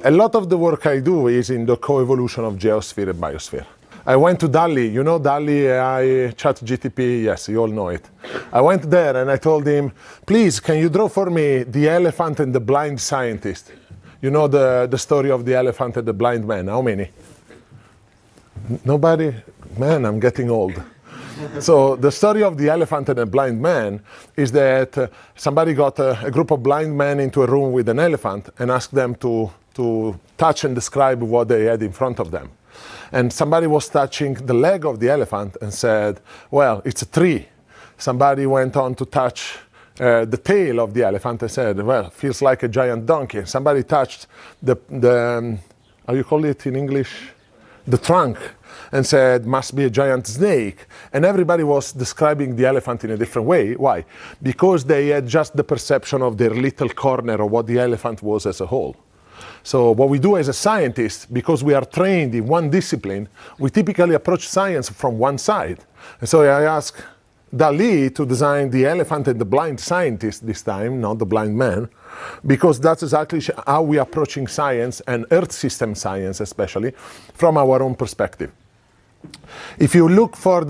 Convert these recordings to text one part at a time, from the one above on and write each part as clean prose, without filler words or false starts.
a lot of the work I do is in the coevolution of geosphere and biosphere. I went to DALL-E, you know DALL-E AI ChatGPT, yes, you all know it. I went there and I told him, please, can you draw for me the elephant and the blind scientist? You know the story of the elephant and the blind man, how many? Nobody? Man, I'm getting old. So the story of the elephant and the blind man is that somebody got a group of blind men into a room with an elephant and asked them to touch and describe what they had in front of them. And somebody was touching the leg of the elephant and said, well, it's a tree. Somebody went on to touch the tail of the elephant and said, well, feels like a giant donkey. Somebody touched how you call it in English? The trunk, and said, must be a giant snake. And everybody was describing the elephant in a different way. Why? Because they had just the perception of their little corner of what the elephant was as a whole. So what we do as a scientist, because we are trained in one discipline, we typically approach science from one side. And so I asked DALL-E to design the elephant and the blind scientist this time, not the blind man, because that's exactly how we are approaching science and Earth system science especially, from our own perspective. If you look for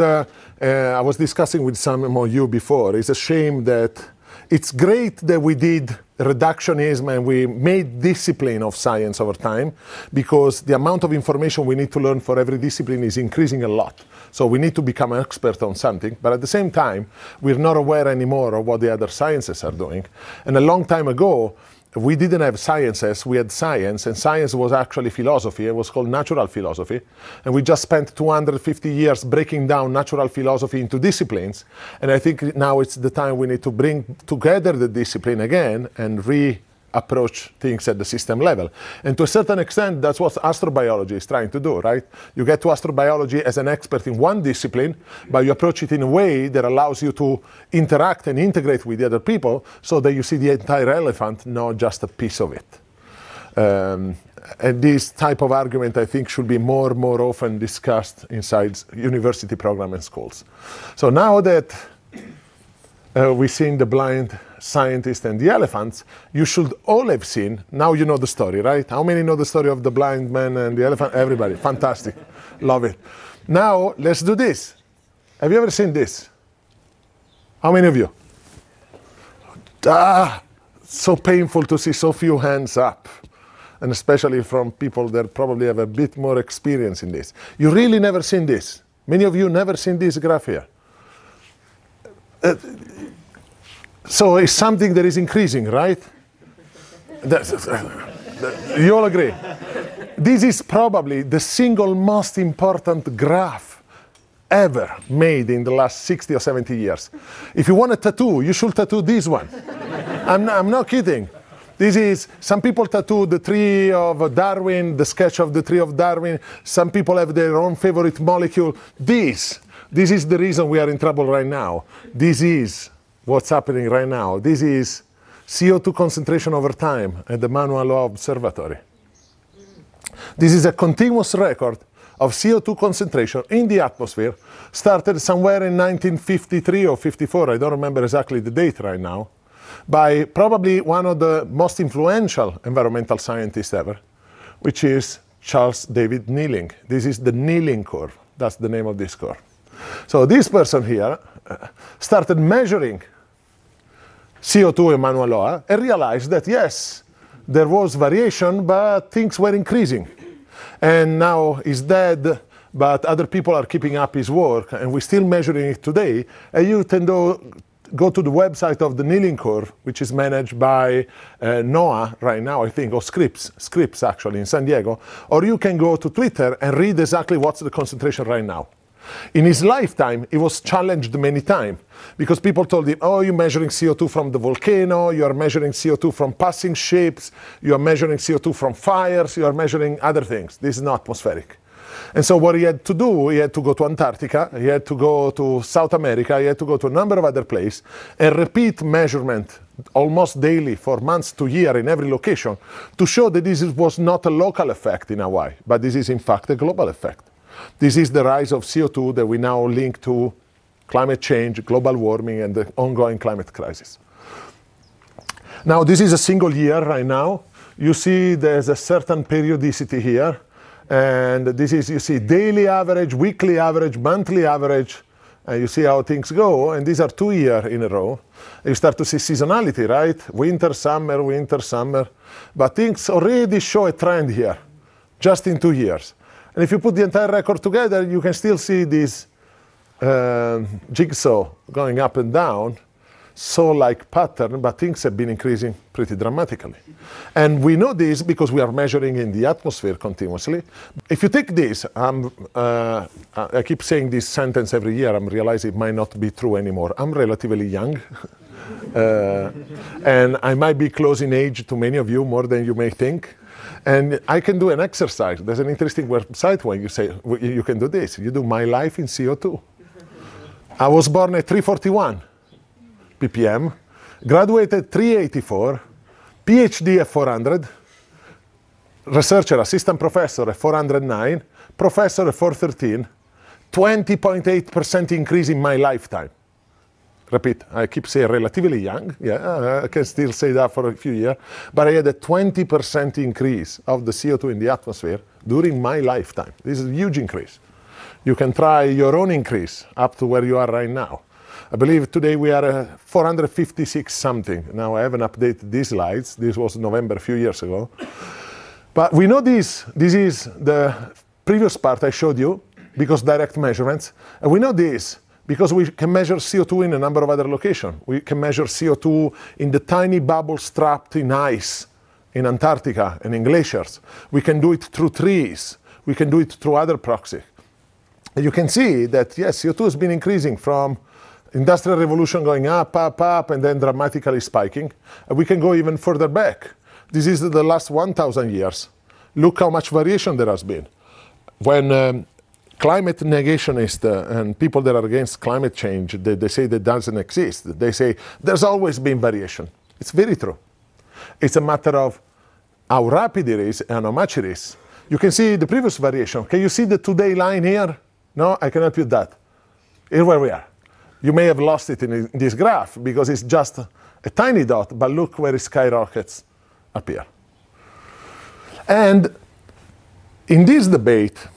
I was discussing with some of you before, it's a shame that it's great that we did reductionism and we made discipline of science over time, because the amount of information we need to learn for every discipline is increasing a lot. So we need to become an expert on something, but at the same time, we're not aware anymore of what the other sciences are doing. And a long time ago, we didn't have sciences, we had science, and science was actually philosophy. It was called natural philosophy. And we just spent 250 years breaking down natural philosophy into disciplines. And I think now it's the time we need to bring together the discipline again and approach things at the system level. And to a certain extent, that's what astrobiology is trying to do, right? You get to astrobiology as an expert in one discipline, but you approach it in a way that allows you to interact and integrate with the other people so that you see the entire elephant, not just a piece of it. And this type of argument, I think, should be more often discussed inside university programs and schools. So now that we've seen the blind scientist and the elephants, you should all have seen, now you know the story, right? How many know the story of the blind man and the elephant? Everybody, fantastic, love it. Now, let's do this. Have you ever seen this? How many of you? So painful to see so few hands up, and especially from people that probably have a bit more experience in this. You really never seen this. Many of you never seen this graph here. So it's something that is increasing, right? You all agree? This is probably the single most important graph ever made in the last 60 or 70 years. If you want a tattoo, you should tattoo this one. I'm not kidding. This is, some people tattoo the tree of Darwin, the sketch of the tree of Darwin. Some people have their own favorite molecule. This is the reason we are in trouble right now. This is what's happening right now. This is CO2 concentration over time at the Mauna Loa Observatory. This is a continuous record of CO2 concentration in the atmosphere, started somewhere in 1953 or 54, I don't remember exactly the date right now, by probably one of the most influential environmental scientists ever, which is Charles David Neeling. This is the Neeling curve. That's the name of this curve. So this person here started measuring CO2 in Mauna Loa and realized that, yes, there was variation, but things were increasing. And now he's dead, but other people are keeping up his work, and we're still measuring it today. And you can go to the website of the Neeling curve, which is managed by NOAA right now, I think, or Scripps actually, in San Diego. Or you can go to Twitter and read exactly what's the concentration right now. In his lifetime, he was challenged many times because people told him, oh, you're measuring CO2 from the volcano, you're measuring CO2 from passing ships, you're measuring CO2 from fires, you're measuring other things. This is not atmospheric. And so what he had to do, he had to go to Antarctica, he had to go to South America, he had to go to a number of other places and repeat measurement almost daily for months to year in every location to show that this was not a local effect in Hawaii, but this is in fact a global effect. This is the rise of CO2 that we now link to climate change, global warming, and the ongoing climate crisis. Now, this is a single year right now. you see there's a certain periodicity here. And this is, you see, daily average, weekly average, monthly average. And you see how things go. And these are 2 years in a row. You start to see seasonality, right? Winter, summer, winter, summer. But things already show a trend here, just in 2 years. And if you put the entire record together, you can still see this jigsaw going up and down, saw-like pattern, but things have been increasing pretty dramatically. And we know this because we are measuring in the atmosphere continuously. If you take this, I keep saying this sentence every year, I'm realizing it might not be true anymore. I'm relatively young. And I might be close in age to many of you, more than you may think. And I can do an exercise. There's an interesting website where you say, you can do this. You do my life in CO2. I was born at 341 ppm, graduated 384, PhD at 400, researcher, assistant professor at 409, professor at 413, 20.8% increase in my lifetime. Repeat, I keep saying relatively young. Yeah, I can still say that for a few years. But I had a 20% increase of the CO2 in the atmosphere during my lifetime. This is a huge increase. You can try your own increase up to where you are right now. I believe today we are at 456 something. Now I haven't updated these slides. This was November a few years ago. But we know this. This is the previous part I showed you because direct measurements. And we know this because we can measure CO2 in a number of other locations. We can measure CO2 in the tiny bubbles trapped in ice in Antarctica and in glaciers. We can do it through trees. We can do it through other proxies. And you can see that, yes, CO2 has been increasing from Industrial Revolution going up, up, up, and then dramatically spiking. And we can go even further back. This is the last 1,000 years. Look how much variation there has been. When climate negationists and people that are against climate change, they say that doesn't exist. They say there's always been variation. It's very true. It's a matter of how rapid it is and how much it is. You can see the previous variation. Can you see the today line here? No, I can help you with that. Here where we are. You may have lost it in this graph because it's just a tiny dot, but look where it skyrockets up here. And in this debate,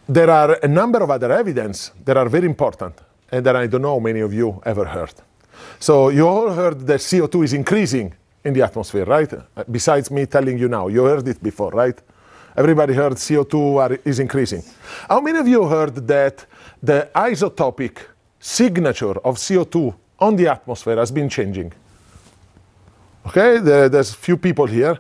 there are a number of other evidence that are very important and that I don't know many of you ever heard. So you all heard that CO2 is increasing in the atmosphere, right? Besides me telling you now, you heard it before, right? Everybody heard CO2 is increasing. How many of you heard that the isotopic signature of CO2 on the atmosphere has been changing? Okay, there's a few people here.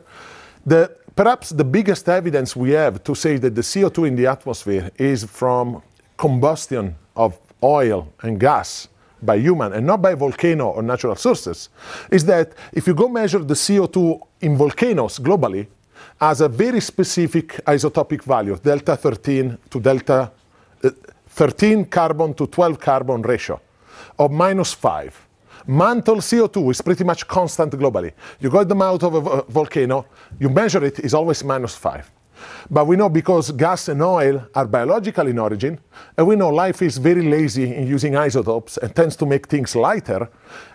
Perhaps the biggest evidence we have to say that the CO2 in the atmosphere is from combustion of oil and gas by human and not by volcano or natural sources is that if you go measure the CO2 in volcanoes globally as a very specific isotopic value, delta 13 to delta 13 carbon to 12 carbon ratio of -5. Mantle CO2 is pretty much constant globally. You go at the mouth of a volcano, you measure it, it's always -5. But we know because gas and oil are biological in origin, and we know life is very lazy in using isotopes and tends to make things lighter.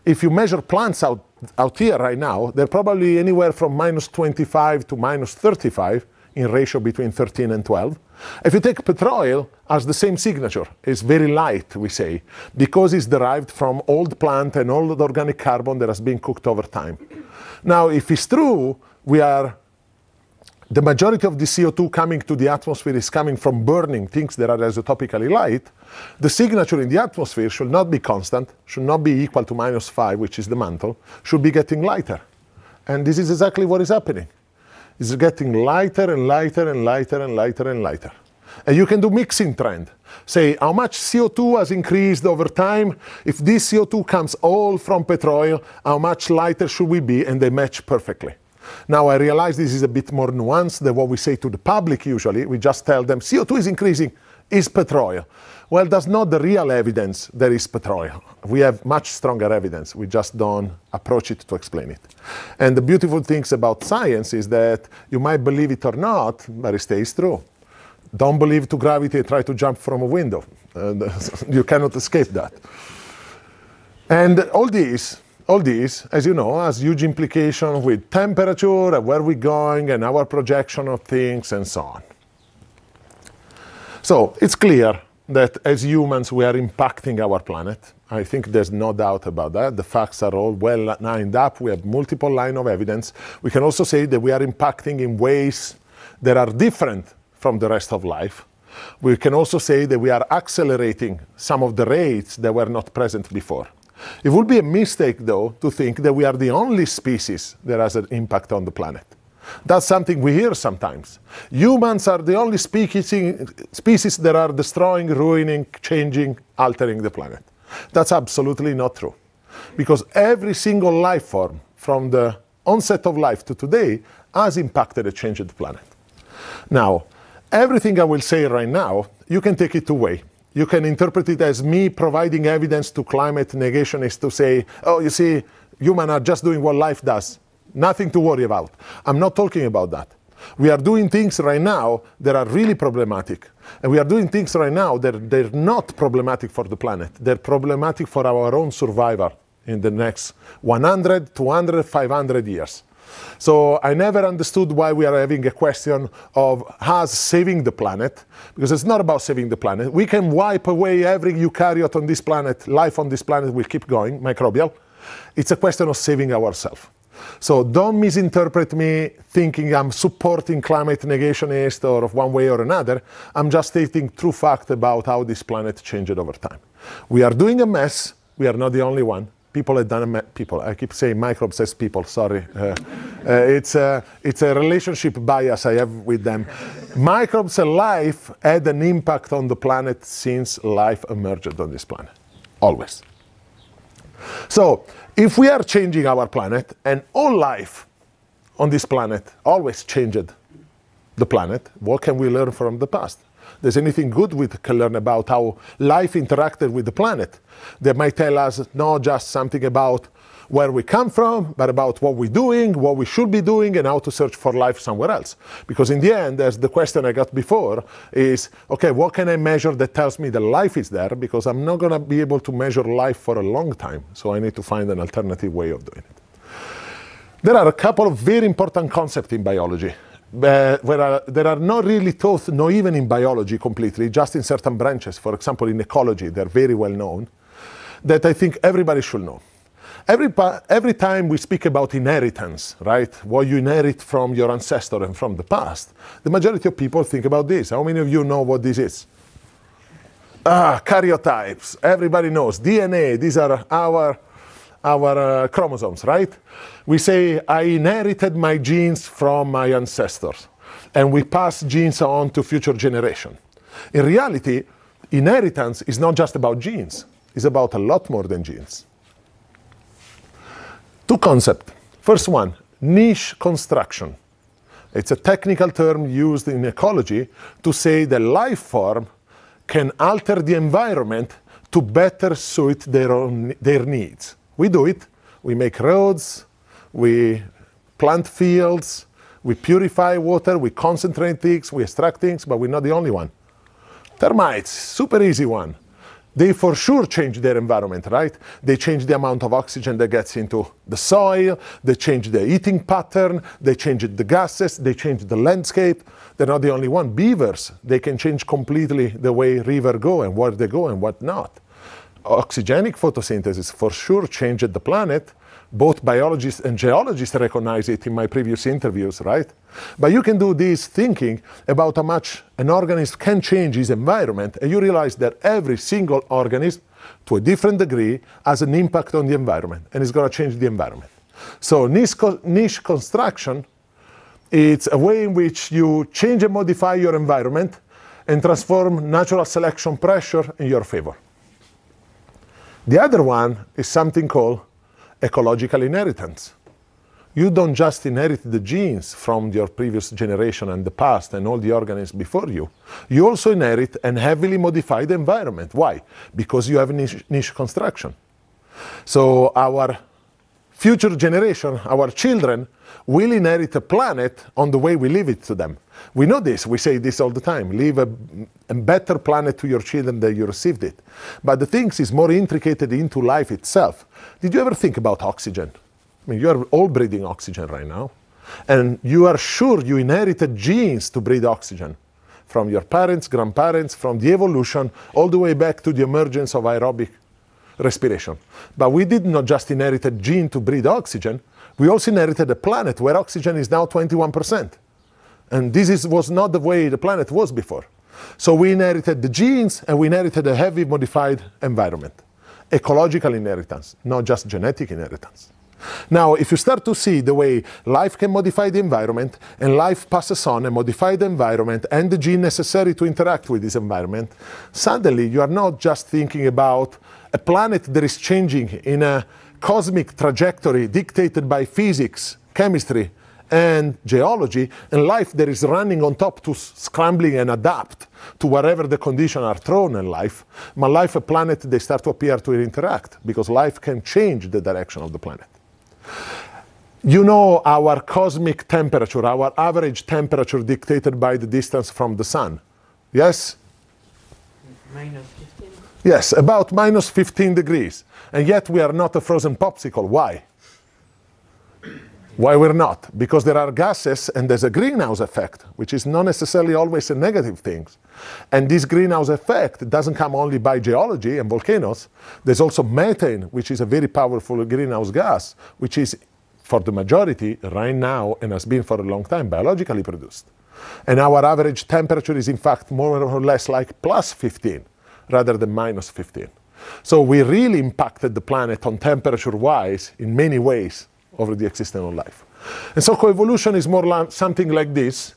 If you measure plants out here right now, they're probably anywhere from -25 to -35 in ratio between 13 and 12. If you take petroleum as the same signature, it's very light, we say, because it's derived from old plant and old organic carbon that has been cooked over time. Now, if it's true, the majority of the CO2 coming to the atmosphere is coming from burning things that are isotopically light, the signature in the atmosphere should not be constant, should not be equal to -5, which is the mantle, should be getting lighter. And this is exactly what is happening. It's getting lighter and lighter and lighter and lighter and lighter. And you can do mixing trend. Say how much CO2 has increased over time. If this CO2 comes all from petroleum, how much lighter should we be? And they match perfectly. Now I realize this is a bit more nuanced than what we say to the public usually. We just tell them CO2 is increasing, is petroleum. Well, that's not the real evidence there is petroleum. We have much stronger evidence. We just don't approach it to explain it. And the beautiful things about science is that you might believe it or not, but it stays true. Don't believe to gravity and try to jump from a window. You cannot escape that. And all this all this, as you know, has huge implications with temperature, and where we're going, and our projection of things, and so on. So it's clear that as humans, we are impacting our planet. I think there's no doubt about that. The facts are all well lined up. We have multiple lines of evidence. We can also say that we are impacting in ways that are different from the rest of life. We can also say that we are accelerating some of the rates that were not present before. It would be a mistake, though, to think that we are the only species that has an impact on the planet. That's something we hear sometimes. Humans are the only species that are destroying, ruining, changing, altering the planet. That's absolutely not true. Because every single life form, from the onset of life to today, has impacted and changed the planet. Now, everything I will say right now, you can take it two ways. You can interpret it as me providing evidence to climate negationists to say, oh, you see, humans are just doing what life does. Nothing to worry about. I'm not talking about that. We are doing things right now that are really problematic. And we are doing things right now that they're not problematic for the planet. They're problematic for our own survival in the next 100, 200, 500 years. So I never understood why we are having a question of us saving the planet, because it's not about saving the planet. We can wipe away every eukaryote on this planet. Life on this planet will keep going, microbial. It's a question of saving ourselves. So don't misinterpret me thinking I'm supporting climate negationists or one way or another. I'm just stating true fact about how this planet changed over time. We are doing a mess. We are not the only one. People have done a mess. People. I keep saying microbes as people. Sorry. It's a relationship bias I have with them. Microbes and life had an impact on the planet since life emerged on this planet. Always. So if we are changing our planet, and all life on this planet always changed the planet, what can we learn from the past? There's anything good we can learn about how life interacted with the planet that might tell us not just something about where we come from, but about what we're doing, what we should be doing, and how to search for life somewhere else. Because in the end, as the question I got before is, okay, what can I measure that tells me that life is there? Because I'm not going to be able to measure life for a long time. So I need to find an alternative way of doing it. There are a couple of very important concepts in biology that are not really taught, not even in biology completely, just in certain branches. For example, in ecology, they're very well known, that I think everybody should know. Every time we speak about inheritance, right, what you inherit from your ancestor and from the past, the majority of people think about this. How many of you know what this is? Karyotypes. Everybody knows. DNA. These are our chromosomes, right? We say, I inherited my genes from my ancestors, and we pass genes on to future generations. In reality, inheritance is not just about genes. It's about a lot more than genes. Two concepts. First one, niche construction. It's a technical term used in ecology to say the life form can alter the environment to better suit their needs. We do it. We make roads, we plant fields, we purify water, we concentrate things, we extract things, but we're not the only one. Termites, super easy one. They for sure change their environment, right? They change the amount of oxygen that gets into the soil, they change the eating pattern, they change the gases, they change the landscape. They're not the only one. Beavers, they can change completely the way rivers go and where they go and what not. Oxygenic photosynthesis for sure changed the planet. Both biologists and geologists recognize it in my previous interviews, right? But you can do this thinking about how much an organism can change its environment, and you realize that every single organism, to a different degree, has an impact on the environment, and it's going to change the environment. So niche construction, it's a way in which you change and modify your environment and transform natural selection pressure in your favor. The other one is something called ecological inheritance. You don't just inherit the genes from your previous generation and the past and all the organisms before you. You also inherit and heavily modify the environment. Why? Because you have niche construction. So our future generation, our children, will inherit a planet on the way we leave it to them. We know this, we say this all the time, leave a better planet to your children than you received it. But the thing is more intricate into life itself. Did you ever think about oxygen? I mean, you are all breathing oxygen right now, and you are sure you inherited genes to breathe oxygen from your parents, grandparents, from the evolution, all the way back to the emergence of aerobic respiration. But we did not just inherit a gene to breathe oxygen, we also inherited a planet where oxygen is now 21%. And this was not the way the planet was before. So we inherited the genes, and we inherited a heavy modified environment. Ecological inheritance, not just genetic inheritance. Now, if you start to see the way life can modify the environment, and life passes on a modified environment and the gene necessary to interact with this environment, suddenly you are not just thinking about a planet that is changing in a cosmic trajectory dictated by physics, chemistry, and geology, and life that is running on top to scrambling and adapt to whatever the conditions are thrown in life. But life, a planet, they start to appear to interact, because life can change the direction of the planet. You know our cosmic temperature, our average temperature dictated by the distance from the sun. Yes? Minus 15? Yes, about minus 15 degrees. And yet we are not a frozen popsicle. Why? Why we're not? Because there are gases and there's a greenhouse effect, which is not necessarily always a negative thing. And this greenhouse effect doesn't come only by geology and volcanoes. There's also methane, which is a very powerful greenhouse gas, which is, for the majority, right now, and has been for a long time, biologically produced. And our average temperature is, in fact, more or less like plus 15, rather than minus 15. So we really impacted the planet on temperature-wise in many ways over the existence of life. And so coevolution is more like something like this.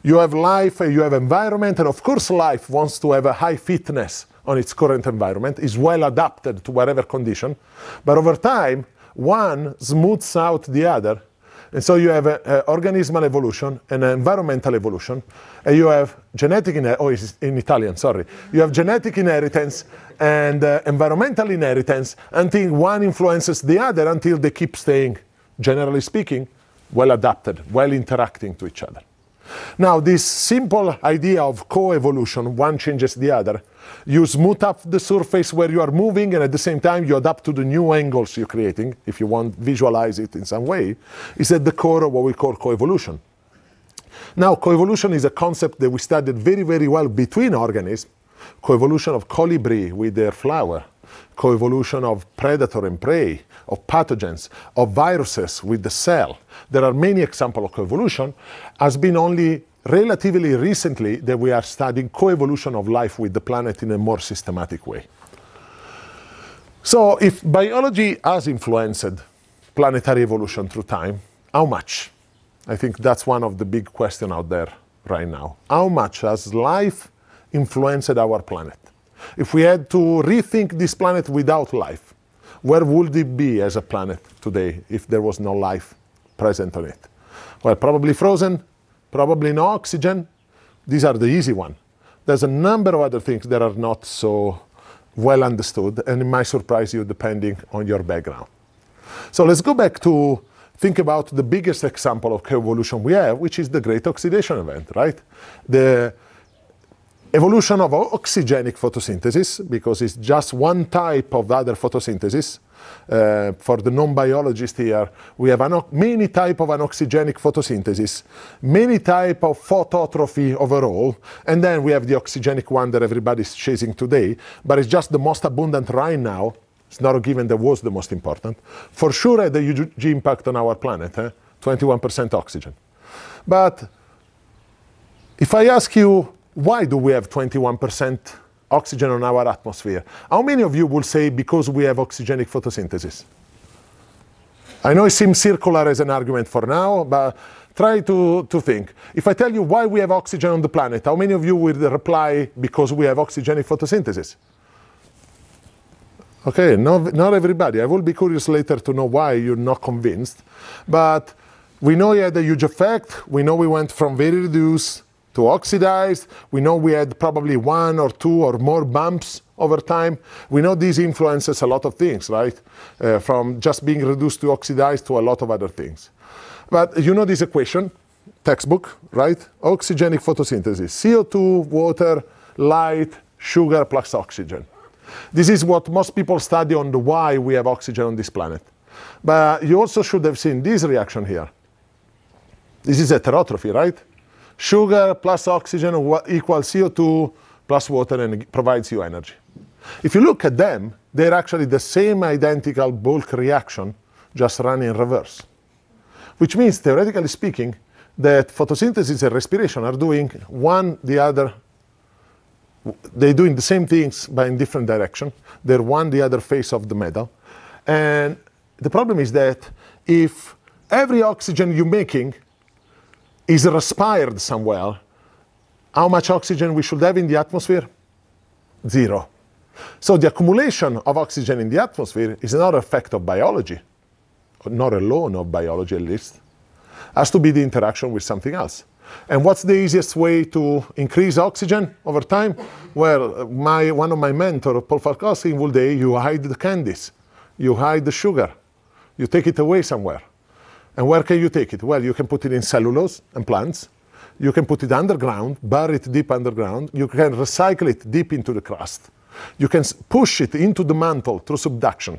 You have life, you have environment, and of course life wants to have a high fitness on its current environment, is well adapted to whatever condition, but over time, one smooths out the other, and so you have an organismal evolution and an environmental evolution, and you have genetic, in Italian, sorry. You have genetic inheritance and environmental inheritance until one influences the other until they keep staying, generally speaking, well adapted, well interacting to each other. Now, this simple idea of co-evolution, one changes the other, you smooth up the surface where you are moving, and at the same time you adapt to the new angles you're creating, if you want to visualize it in some way, is at the core of what we call coevolution. Now, coevolution is a concept that we studied very, very well between organisms. Coevolution of colibri with their flower, coevolution of predator and prey, of pathogens, of viruses with the cell. There are many examples of coevolution. Has been only relatively recently that we are studying coevolution of life with the planet in a more systematic way. So if biology has influenced planetary evolution through time, how much? I think that's one of the big questions out there right now. How much has life influenced our planet? If we had to rethink this planet without life, where would it be as a planet today if there was no life present on it? Well, probably frozen, probably no oxygen. These are the easy ones. There's a number of other things that are not so well understood, and it might surprise you depending on your background. So let's go back to think about the biggest example of coevolution we have, which is the Great Oxidation Event, right? The evolution of oxygenic photosynthesis, because it's just one type of other photosynthesis. For the non-biologist here, we have many types of anoxygenic photosynthesis, many types of phototrophy overall, and then we have the oxygenic one that everybody's chasing today, but it's just the most abundant right now. It's not a given that was the most important. For sure, had a huge impact on our planet, 21% oxygen. But if I ask you, why do we have 21% oxygen on our atmosphere? How many of you will say because we have oxygenic photosynthesis? I know it seems circular as an argument for now, but try to think. If I tell you why we have oxygen on the planet, how many of you will reply because we have oxygenic photosynthesis? Okay, not everybody. I will be curious later to know why you're not convinced. But we know it had a huge effect. We know we went from very reduced to oxidized. We know we had probably one or two or more bumps over time. We know these influences a lot of things, right? From just being reduced to oxidized to a lot of other things. But you know this equation, textbook, right? Oxygenic photosynthesis, CO2, water, light, sugar plus oxygen. This is what most people study on the why we have oxygen on this planet. But you also should have seen this reaction here. This is heterotrophy, right? Sugar plus oxygen equals CO2 plus water, and it provides you energy. If you look at them, they're actually the same identical bulk reaction, just run in reverse. Which means, theoretically speaking, that photosynthesis and respiration are doing one the other. They're doing the same things, but in different direction. They're one the other face of the medal. And the problem is that if every oxygen you're making is respired somewhere, how much oxygen we should have in the atmosphere? 0. So the accumulation of oxygen in the atmosphere is another effect of biology, not alone of biology at least. Has to be the interaction with something else. And what's the easiest way to increase oxygen over time? Well, one of my mentors, Paul Falkowski, in Vulday, you hide the candies, you hide the sugar, you take it away somewhere. And where can you take it? Well, you can put it in cellulose and plants. You can put it underground, bury it deep underground. You can recycle it deep into the crust. You can push it into the mantle through subduction.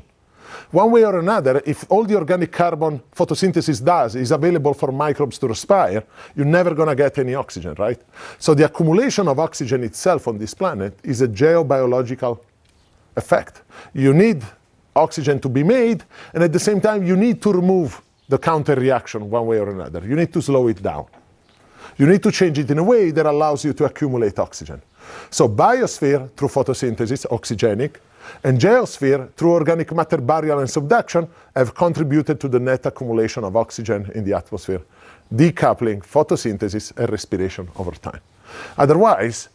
One way or another, if all the organic carbon photosynthesis does is available for microbes to respire, you're never going to get any oxygen, right? So the accumulation of oxygen itself on this planet is a geobiological effect. You need oxygen to be made, and at the same time, you need to remove the counter reaction one way or another. You need to slow it down. You need to change it in a way that allows you to accumulate oxygen. So biosphere, through photosynthesis, oxygenic, and geosphere, through organic matter burial and subduction, have contributed to the net accumulation of oxygen in the atmosphere, decoupling photosynthesis and respiration over time. Otherwise,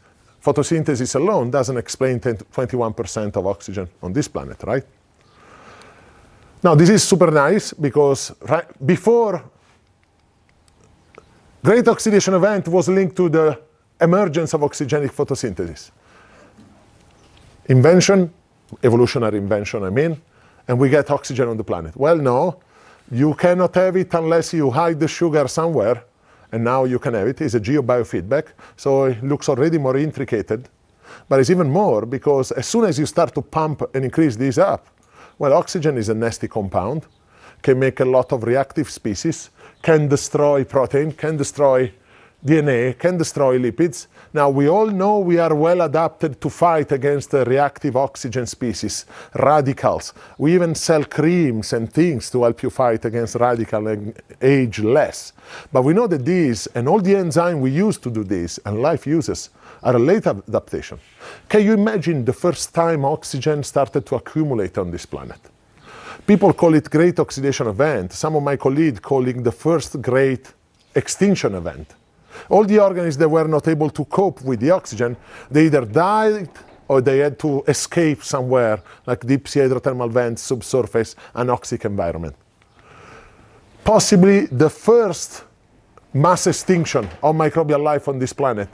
photosynthesis alone doesn't explain 21% of oxygen on this planet, right? Now, this is super nice because before, great oxidation event was linked to the emergence of oxygenic photosynthesis. Invention, evolutionary invention, I mean, and we get oxygen on the planet. Well, no, you cannot have it unless you hide the sugar somewhere, and now you can have it. It's a geobiofeedback, so it looks already more intricate, but it's even more because as soon as you start to pump and increase this up, well, oxygen is a nasty compound, can make a lot of reactive species, can destroy protein, can destroy DNA, can destroy lipids. Now, we all know we are well adapted to fight against the reactive oxygen species, radicals. We even sell creams and things to help you fight against radical and age less. But we know that these, and all the enzymes we use to do this, and life uses, are a late adaptation. Can you imagine the first time oxygen started to accumulate on this planet? People call it great oxidation event. Some of my colleagues call it the first great extinction event. All the organisms that were not able to cope with the oxygen, they either died or they had to escape somewhere, like deep sea hydrothermal vents, subsurface, anoxic environment. Possibly the first mass extinction of microbial life on this planet,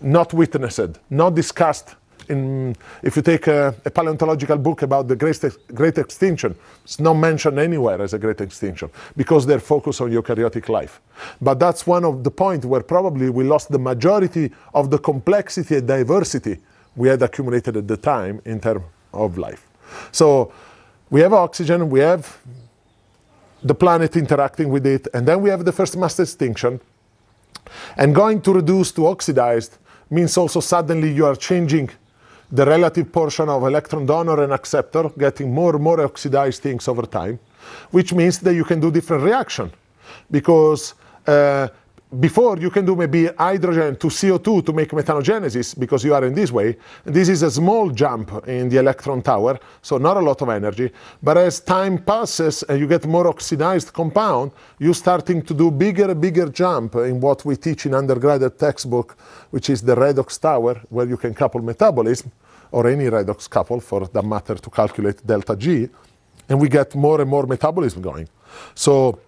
not witnessed, not discussed. If you take a paleontological book about the great extinction, it's not mentioned anywhere as a great extinction because they're focused on eukaryotic life. But that's one of the points where probably we lost the majority of the complexity and diversity we had accumulated at the time in terms of life. So we have oxygen, we have the planet interacting with it, and then we have the first mass extinction. And going to reduce to oxidized means also suddenly you are changing the relative portion of electron donor and acceptor, getting more and more oxidized things over time, which means that you can do different reaction. Because before you can do maybe hydrogen to CO2 to make methanogenesis, because you are in this way. And this is a small jump in the electron tower, so not a lot of energy. But as time passes and you get more oxidized compound, you're starting to do bigger and bigger jump in what we teach in undergraduate textbook, which is the redox tower, where you can couple metabolism, or any redox couple for that matter to calculate delta G, and we get more and more metabolism going. So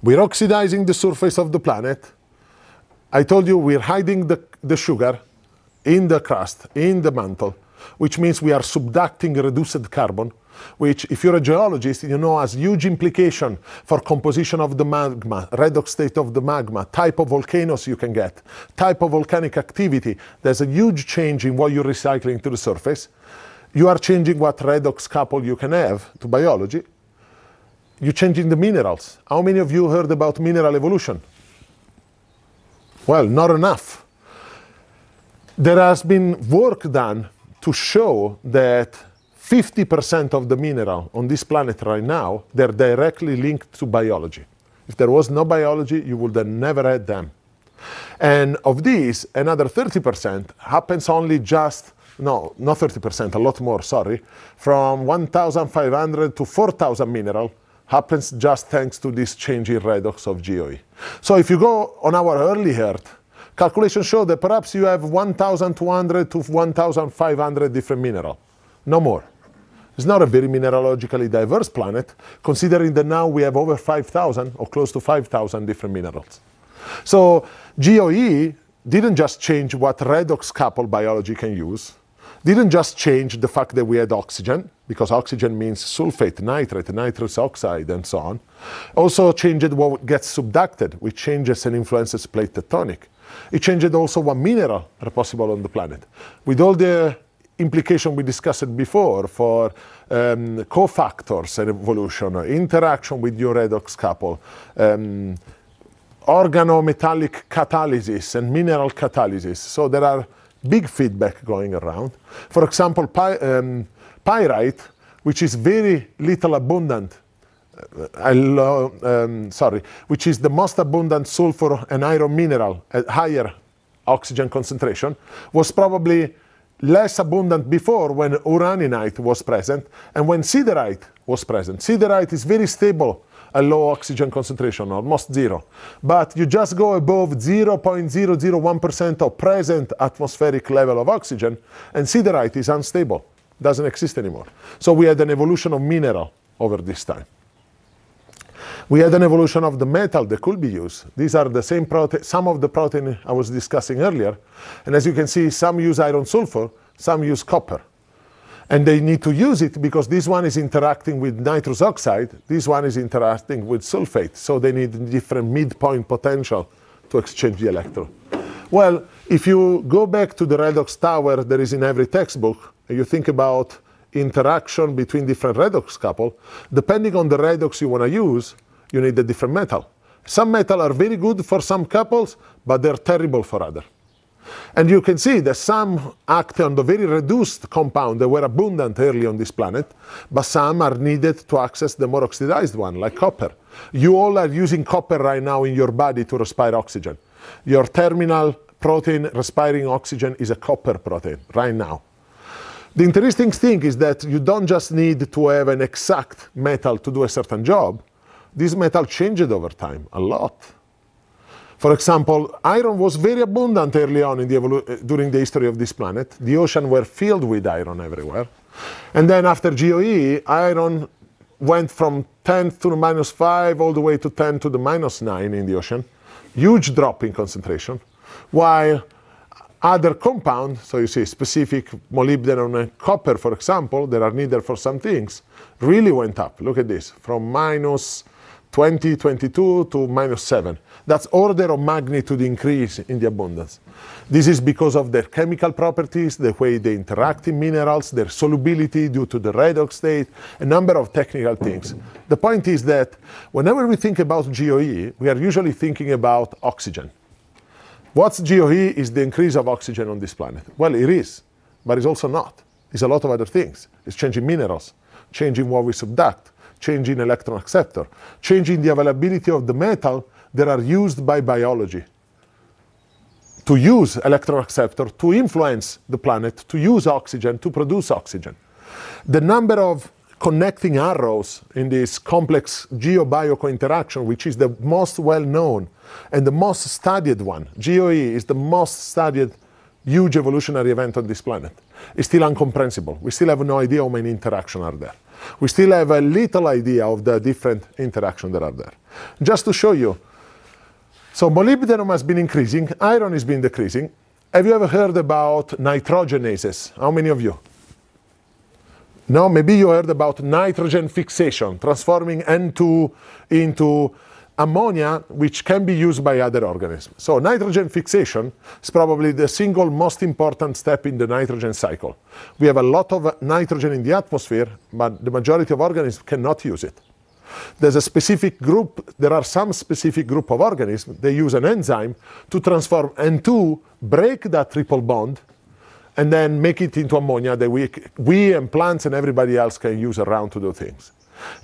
we're oxidizing the surface of the planet. I told you we're hiding the sugar. in the crust, in the mantle, which means we are subducting reduced carbon, which, if you're a geologist, you know has huge implication for composition of the magma, redox state of the magma, type of volcanoes you can get, type of volcanic activity. There's a huge change in what you're recycling to the surface. You are changing what redox couple you can have to biology. You're changing the minerals. How many of you heard about mineral evolution? Well, not enough. There has been work done to show that 50% of the mineral on this planet right now, they're directly linked to biology. If there was no biology, you would have never had them. And of these, another 30% happens only just, no, not 30%, a lot more, sorry, from 1,500 to 4,000 mineral happens just thanks to this change in redox of GOE. So if you go on our early Earth, calculations show that perhaps you have 1,200 to 1,500 different mineral, no more. It's not a very mineralogically diverse planet, considering that now we have over 5,000 or close to 5,000 different minerals. So GOE didn't just change what redox couple biology can use, didn't just change the fact that we had oxygen, because oxygen means sulfate, nitrate, nitrous oxide, and so on. Also changed what gets subducted, which changes and influences plate tectonic. It changed also what minerals are possible on the planet. With all the implication we discussed before for cofactors and evolution, interaction with your redox couple, organometallic catalysis and mineral catalysis. So there are big feedback going around. For example, pyrite, which is very little abundant, which is the most abundant sulfur and iron mineral at higher oxygen concentration, was probably less abundant before when uraninite was present and when siderite was present. Siderite is very stable at low oxygen concentration, almost zero. But you just go above 0.001% of present atmospheric level of oxygen, and siderite is unstable, doesn't exist anymore. So we had an evolution of mineral over this time. We had an evolution of the metal that could be used. These are the same protein, some of the protein I was discussing earlier. And as you can see, some use iron sulfur, some use copper. And they need to use it because this one is interacting with nitrous oxide, this one is interacting with sulfate. So they need different midpoint potential to exchange the electron. Well, if you go back to the redox tower that is in every textbook, and you think about interaction between different redox couple, depending on the redox you want to use, you need a different metal. Some metal are very good for some couples, but they're terrible for others. And you can see that some act on the very reduced compound that were abundant early on this planet, but some are needed to access the more oxidized one, like copper. You all are using copper right now in your body to respire oxygen. Your terminal protein respiring oxygen is a copper protein right now. The interesting thing is that you don't just need to have an exact metal to do a certain job. This metal changed over time a lot. For example, iron was very abundant early on in during the history of this planet. The oceans were filled with iron everywhere. And then after GOE, iron went from 10 to the -5 all the way to 10 to the -9 in the ocean. Huge drop in concentration. While other compounds, so you see specific molybdenum and copper, for example, that are needed for some things, really went up. Look at this, from -20, 22 to -7. That's order of magnitude increase in the abundance. This is because of their chemical properties, the way they interact in minerals, their solubility due to the redox state, a number of technical things. The point is that whenever we think about GOE, we are usually thinking about oxygen. What's GOE is the increase of oxygen on this planet. Well, it is, but it's also not. It's a lot of other things. It's changing minerals, changing what we subduct, changing electron acceptor, changing the availability of the metal that are used by biology to use electron acceptor, to influence the planet, to use oxygen, to produce oxygen. The number of connecting arrows in this complex geo-bio interaction, which is the most well-known and the most studied one. GOE is the most studied huge evolutionary event on this planet. It's still incomprehensible. We still have no idea how many interactions are there. We still have a little idea of the different interactions that are there. Just to show you, so molybdenum has been increasing, iron has been decreasing. Have you ever heard about nitrogenases? How many of you? No, maybe you heard about nitrogen fixation, transforming N2 into ammonia, which can be used by other organisms. So nitrogen fixation is probably the single most important step in the nitrogen cycle. We have a lot of nitrogen in the atmosphere, but the majority of organisms cannot use it. There are some specific group of organisms, they use an enzyme to transform N2, break that triple bond, and then make it into ammonia that we and plants and everybody else can use around to do things.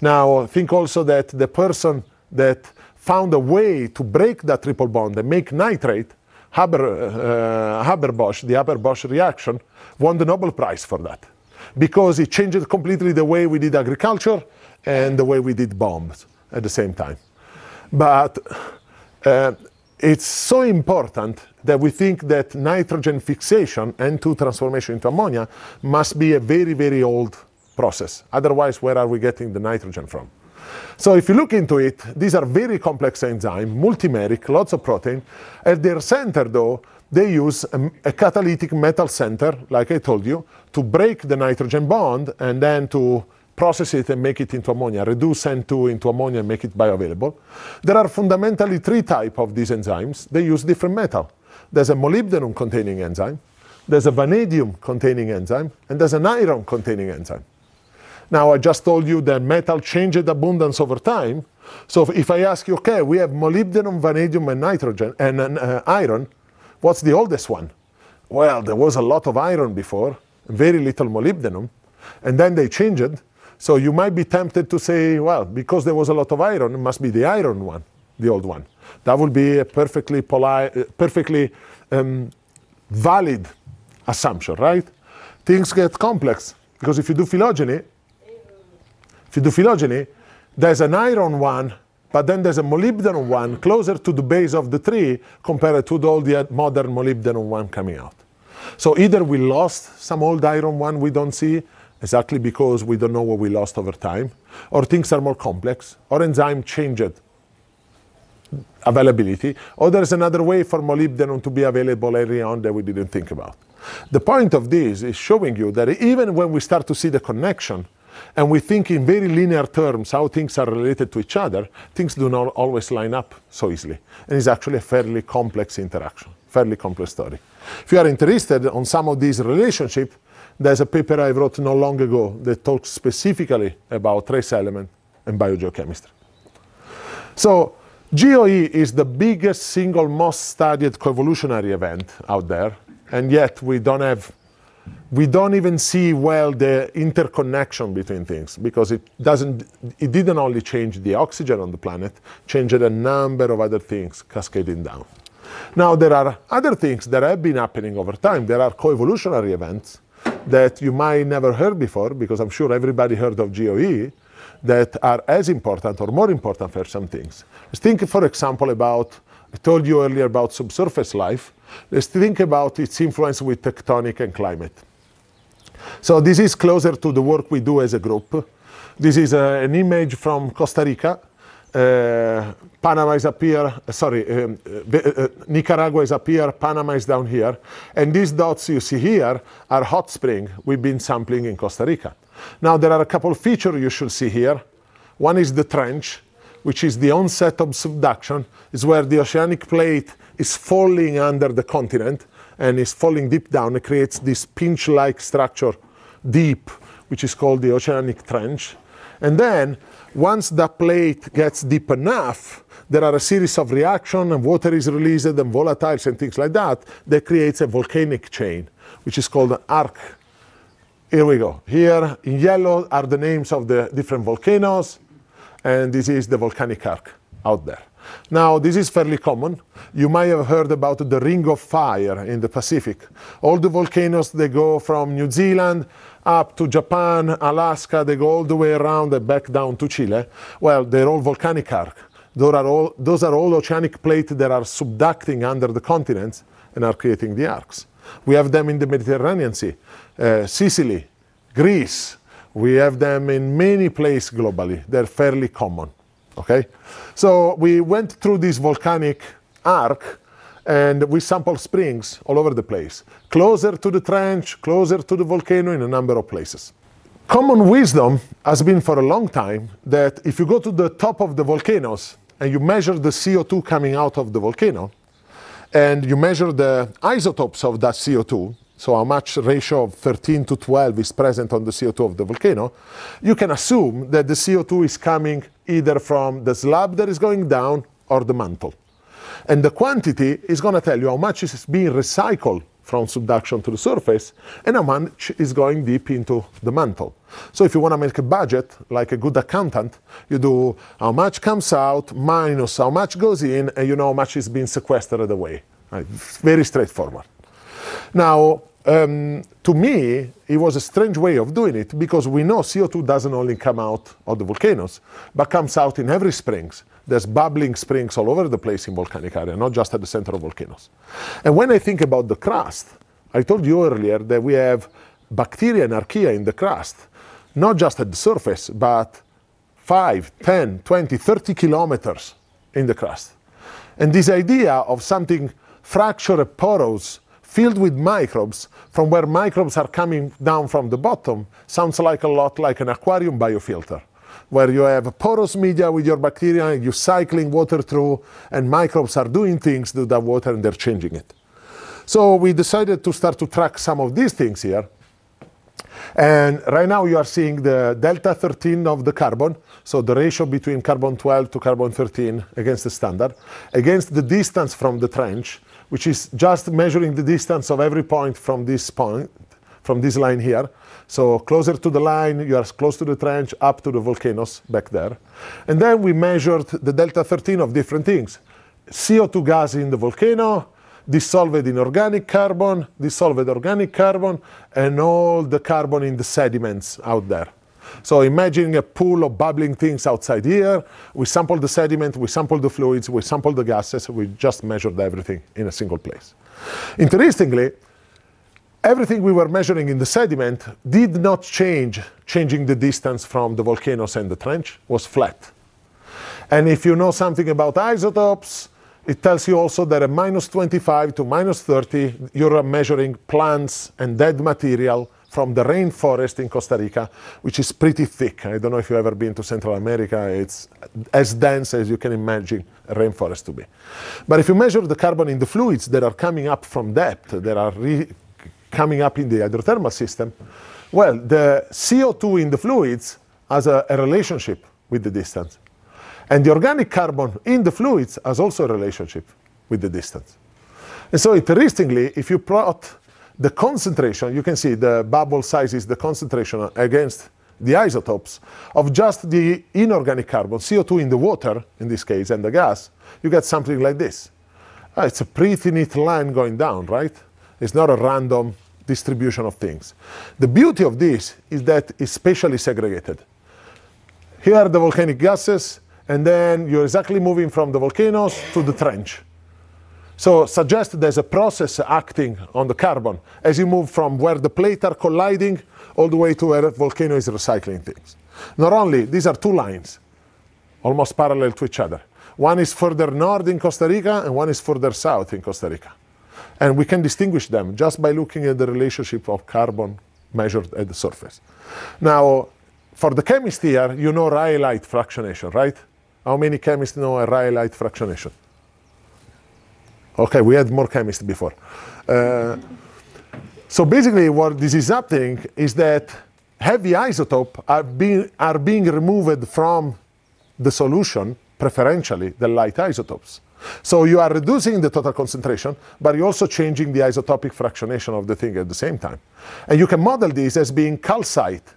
Now, think also that the person that found a way to break that triple bond and make nitrate, Haber-Bosch, the Haber-Bosch reaction, won the Nobel Prize for that. Because it changed completely the way we did agriculture and the way we did bombs at the same time. But it's so important that we think that nitrogen fixation, N2 transformation into ammonia, must be a very, very old process. Otherwise, where are we getting the nitrogen from? So if you look into it, these are very complex enzymes, multimeric, lots of protein. At their center, though, they use a catalytic metal center, like I told you, to break the nitrogen bond and then to process it and make it into ammonia, reduce N2 into ammonia and make it bioavailable. There are fundamentally three types of these enzymes. They use different metal. There's a molybdenum-containing enzyme, there's a vanadium-containing enzyme, and there's an iron-containing enzyme. Now, I just told you that metal changed abundance over time. So if I ask you, okay, we have molybdenum, vanadium, and nitrogen, and iron, what's the oldest one? Well, there was a lot of iron before, very little molybdenum, and then they changed it. So you might be tempted to say, well, because there was a lot of iron, it must be the iron one, the old one. That would be a perfectly valid assumption, right? Things get complex, because if you do phylogeny, there's an iron one, but then there's a molybdenum one closer to the base of the tree compared to all the modern molybdenum one coming out. So either we lost some old iron one we don't see, exactly because we don't know what we lost over time, or things are more complex, or enzyme changed availability, or there's another way for molybdenum to be available early on that we didn't think about. The point of this is showing you that even when we start to see the connection, and we think in very linear terms how things are related to each other, things do not always line up so easily. And it's actually a fairly complex interaction, fairly complex story. If you are interested on some of these relationships, there's a paper I wrote not long ago that talks specifically about trace element and biogeochemistry. So GOE is the biggest single most studied coevolutionary event out there, and yet we don't even see well the interconnection between things, because it didn't only change the oxygen on the planet, changed a number of other things cascading down. Now there are other things that have been happening over time. There are coevolutionary events that you might never heard before, because I'm sure everybody heard of GOE, that are as important or more important for some things. Let's think, for example, about, I told you earlier about subsurface life. Let's think about its influence with tectonic and climate. So this is closer to the work we do as a group. This is an image from Costa Rica. Panama is up here, Nicaragua is up here, Panama is down here. And these dots you see here are hot spring we've been sampling in Costa Rica. Now there are a couple of features you should see here. One is the trench, which is the onset of subduction. It's where the oceanic plate is falling under the continent and is falling deep down. It creates this pinch-like structure deep, which is called the oceanic trench. And then, once the plate gets deep enough, there are a series of reactions, and water is released, and volatiles and things like that, that creates a volcanic chain, which is called an arc. Here we go. Here, in yellow, are the names of the different volcanoes, and this is the volcanic arc out there. Now, this is fairly common. You might have heard about the Ring of Fire in the Pacific. All the volcanoes, they go from New Zealand up to Japan, Alaska, they go all the way around and back down to Chile. Well, they're all volcanic arc. Those are all oceanic plates that are subducting under the continents and are creating the arcs. We have them in the Mediterranean Sea, Sicily, Greece. We have them in many places globally. They're fairly common. Okay? So we went through this volcanic arc, and we sample springs all over the place, closer to the trench, closer to the volcano in a number of places. Common wisdom has been for a long time that if you go to the top of the volcanoes and you measure the CO2 coming out of the volcano, and you measure the isotopes of that CO2, so how much ratio of 13 to 12 is present on the CO2 of the volcano, you can assume that the CO2 is coming either from the slab that is going down or the mantle. And the quantity is going to tell you how much is being recycled from subduction to the surface and how much is going deep into the mantle. So if you want to make a budget, like a good accountant, you do how much comes out minus how much goes in, and you know how much is being sequestered away. Right? Very straightforward. Now, to me, it was a strange way of doing it because we know CO2 doesn't only come out of the volcanoes, but comes out in every springs. There's bubbling springs all over the place in volcanic area, not just at the center of volcanoes. And when I think about the crust, I told you earlier that we have bacteria and archaea in the crust, not just at the surface, but 5, 10, 20, 30 kilometers in the crust. And this idea of something fractured, porous, filled with microbes, from where microbes are coming down from the bottom, sounds like a lot like an aquarium biofilter, where you have a porous media with your bacteria, and you're cycling water through, and microbes are doing things to that water, and they're changing it. So we decided to start to track some of these things here. And right now you are seeing the delta 13 of the carbon, so the ratio between carbon 12 to carbon 13 against the standard, against the distance from the trench, which is just measuring the distance of every point, from this line here. So closer to the line, you are close to the trench, up to the volcanoes back there. And then we measured the delta 13 of different things. CO2 gas in the volcano, dissolved in organic carbon, dissolved organic carbon, and all the carbon in the sediments out there. So imagine a pool of bubbling things outside here. We sampled the sediment, we sampled the fluids, we sampled the gases, we just measured everything in a single place. Interestingly, everything we were measuring in the sediment did not change, changing the distance from the volcanoes and the trench, was flat. And if you know something about isotopes, it tells you also that at minus 25 to minus 30, you're measuring plants and dead material from the rainforest in Costa Rica, which is pretty thick. I don't know if you've ever been to Central America. It's as dense as you can imagine a rainforest to be. But if you measure the carbon in the fluids that are coming up from depth, that are coming up in the hydrothermal system, well, the CO2 in the fluids has a relationship with the distance. And the organic carbon in the fluids has also a relationship with the distance. And so interestingly, if you plot the concentration, you can see the bubble size is the concentration against the isotopes of just the inorganic carbon, CO2 in the water, in this case, and the gas, you get something like this. It's a pretty neat line going down, right? It's not a random distribution of things. The beauty of this is that it's spatially segregated. Here are the volcanic gases, and then you're exactly moving from the volcanoes to the trench. So suggest there's a process acting on the carbon as you move from where the plates are colliding all the way to where the volcano is recycling things. Not only, these are two lines, almost parallel to each other. One is further north in Costa Rica, and one is further south in Costa Rica. And we can distinguish them just by looking at the relationship of carbon measured at the surface. Now, for the chemist here, you know rhyolite fractionation, right? How many chemists know a rhyolite fractionation? Okay, we had more chemists before. So basically what this is happening is that heavy isotopes are being removed from the solution, preferentially the light isotopes. So you are reducing the total concentration, but you're also changing the isotopic fractionation of the thing at the same time. And you can model this as being calcite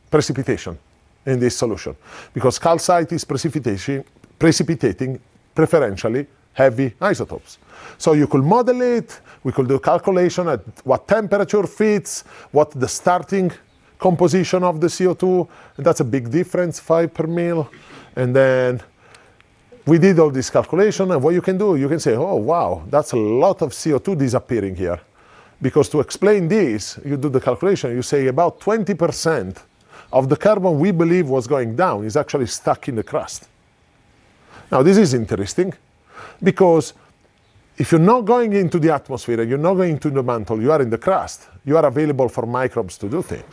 precipitation in this solution, because calcite is precipitating preferentially heavy isotopes. So you could model it, we could do calculation at what temperature fits, what the starting composition of the CO2, and that's a big difference, 5 per mil. And then we did all this calculation, and what you can do, you can say, oh wow, that's a lot of CO2 disappearing here. Because to explain this, you do the calculation, you say about 20% of the carbon we believe was going down is actually stuck in the crust. Now this is interesting, because if you're not going into the atmosphere and you're not going into the mantle, you are in the crust, you are available for microbes to do things.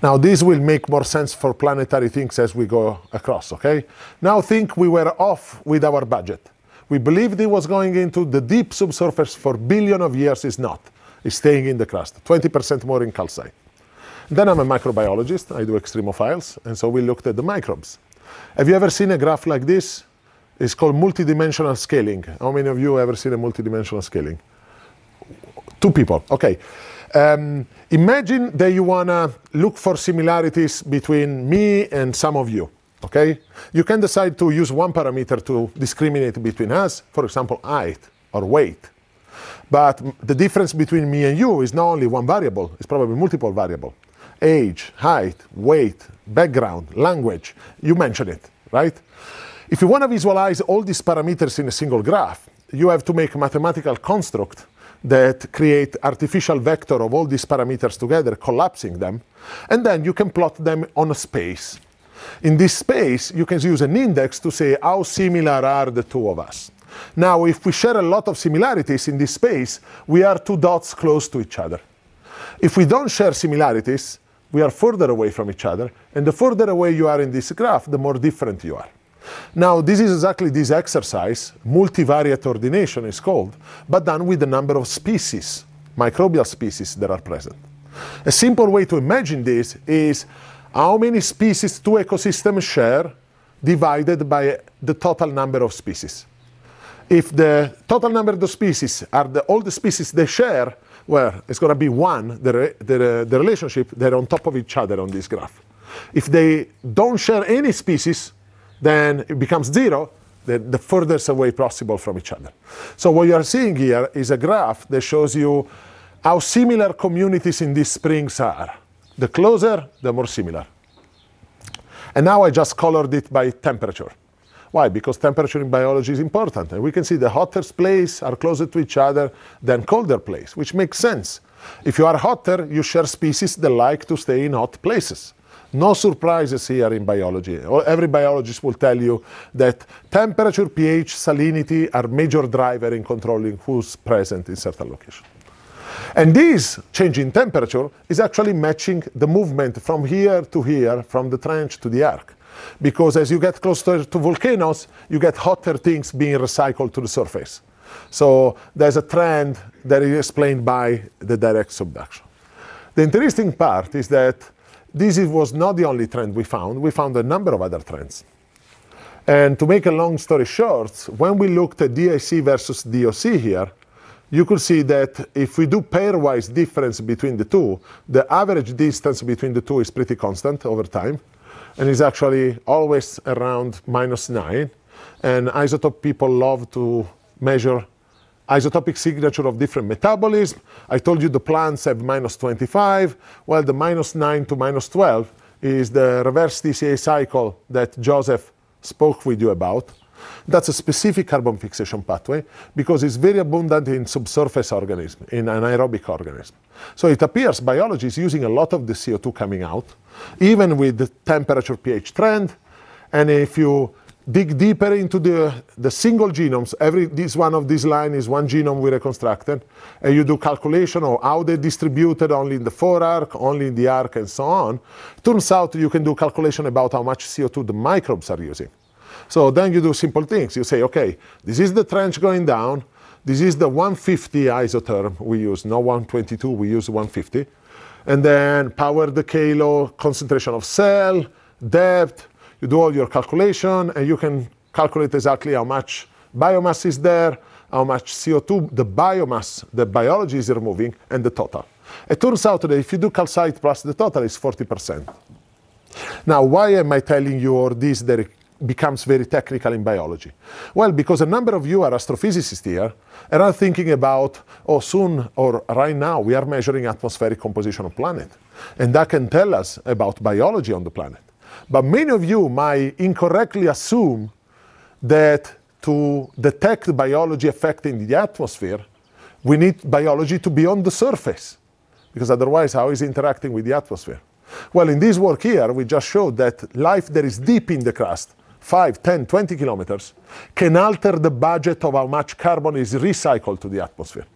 Now, this will make more sense for planetary things as we go across, okay? Now think we were off with our budget. We believed it was going into the deep subsurface for billions of years. It's not. It's staying in the crust, 20% more in calcite. Then I'm a microbiologist. I do extremophiles, and so we looked at the microbes. Have you ever seen a graph like this? It's called multidimensional scaling. How many of you have ever seen a multidimensional scaling? 2 people, okay. Imagine that you want to look for similarities between me and some of you, okay? You can decide to use one parameter to discriminate between us, for example, height or weight. But the difference between me and you is not only one variable, it's probably multiple variables. Age, height, weight, background, language, you mentioned it, right? If you want to visualize all these parameters in a single graph, you have to make a mathematical construct that create artificial vector of all these parameters together, collapsing them, and then you can plot them on a space. In this space, you can use an index to say how similar are the 2 of us. Now, if we share a lot of similarities in this space, we are 2 dots close to each other. If we don't share similarities, we are further away from each other, and the further away you are in this graph, the more different you are. Now, this is exactly this exercise, multivariate ordination is called, but done with the number of species, microbial species that are present. A simple way to imagine this is how many species 2 ecosystems share divided by the total number of species. If the total number of the species are all the species they share, well, it's going to be 1, the relationship, they're on top of each other on this graph. If they don't share any species, then it becomes 0, the furthest away possible from each other. So what you are seeing here is a graph that shows you how similar communities in these springs are. The closer, the more similar. And now I just colored it by temperature. Why? Because temperature in biology is important. And we can see the hottest places are closer to each other than colder places, which makes sense. If you are hotter, you share species that like to stay in hot places. No surprises here in biology. Every biologist will tell you that temperature, pH, salinity are major driver in controlling who's present in certain location. And this change in temperature is actually matching the movement from here to here, from the trench to the arc. Because as you get closer to volcanoes, you get hotter things being recycled to the surface. So there's a trend that is explained by the direct subduction. The interesting part is that this was not the only trend we found. We found a number of other trends. And to make a long story short, when we looked at DIC versus DOC here, you could see that if we do pairwise difference between the 2, the average distance between the 2 is pretty constant over time, and is actually always around -9. And isotope people love to measure isotopic signature of different metabolism. I told you the plants have -25. Well, the -9 to -12 is the reverse TCA cycle that Joseph spoke with you about. That's a specific carbon fixation pathway because it's very abundant in subsurface organisms, in anaerobic organisms. So it appears biology is using a lot of the CO2 coming out, even with the temperature pH trend. And if you dig deeper into the single genomes, this one of this line is one genome we reconstructed, and you do calculation of how they distributed only in the forearc, only in the arc, and so on. Turns out you can do calculation about how much CO2 the microbes are using. So then you do simple things. You say, okay, this is the trench going down. This is the 150 isotherm we use, not 122, we use 150. And then power decay law, concentration of cell, depth. You do all your calculation, and you can calculate exactly how much biomass is there, how much CO2, the biomass, the biology is removing, and the total. It turns out that if you do calcite plus the total, it's 40%. Now, why am I telling you all this that it becomes very technical in biology? Well, because a number of you are astrophysicists here and are thinking about, oh, soon or right now, we are measuring atmospheric composition of planet. And that can tell us about biology on the planet. But many of you might incorrectly assume that to detect biology affecting the atmosphere, we need biology to be on the surface, because otherwise, how is it interacting with the atmosphere? Well, in this work here, we just showed that life that is deep in the crust 5, 10, 20 kilometers, can alter the budget of how much carbon is recycled to the atmosphere,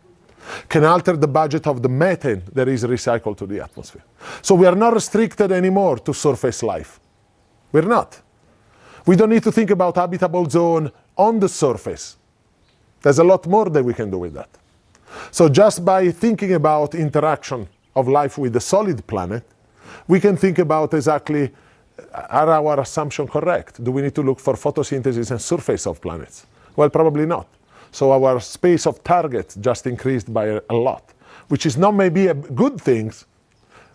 can alter the budget of the methane that is recycled to the atmosphere. So we are not restricted anymore to surface life. We're not. We don't need to think about habitable zone on the surface. There's a lot more that we can do with that. So just by thinking about interaction of life with the solid planet, we can think about exactly, are our assumptions correct? Do we need to look for photosynthesis and surface of planets? Well, probably not. So our space of targets just increased by a lot, which is not maybe a good thing,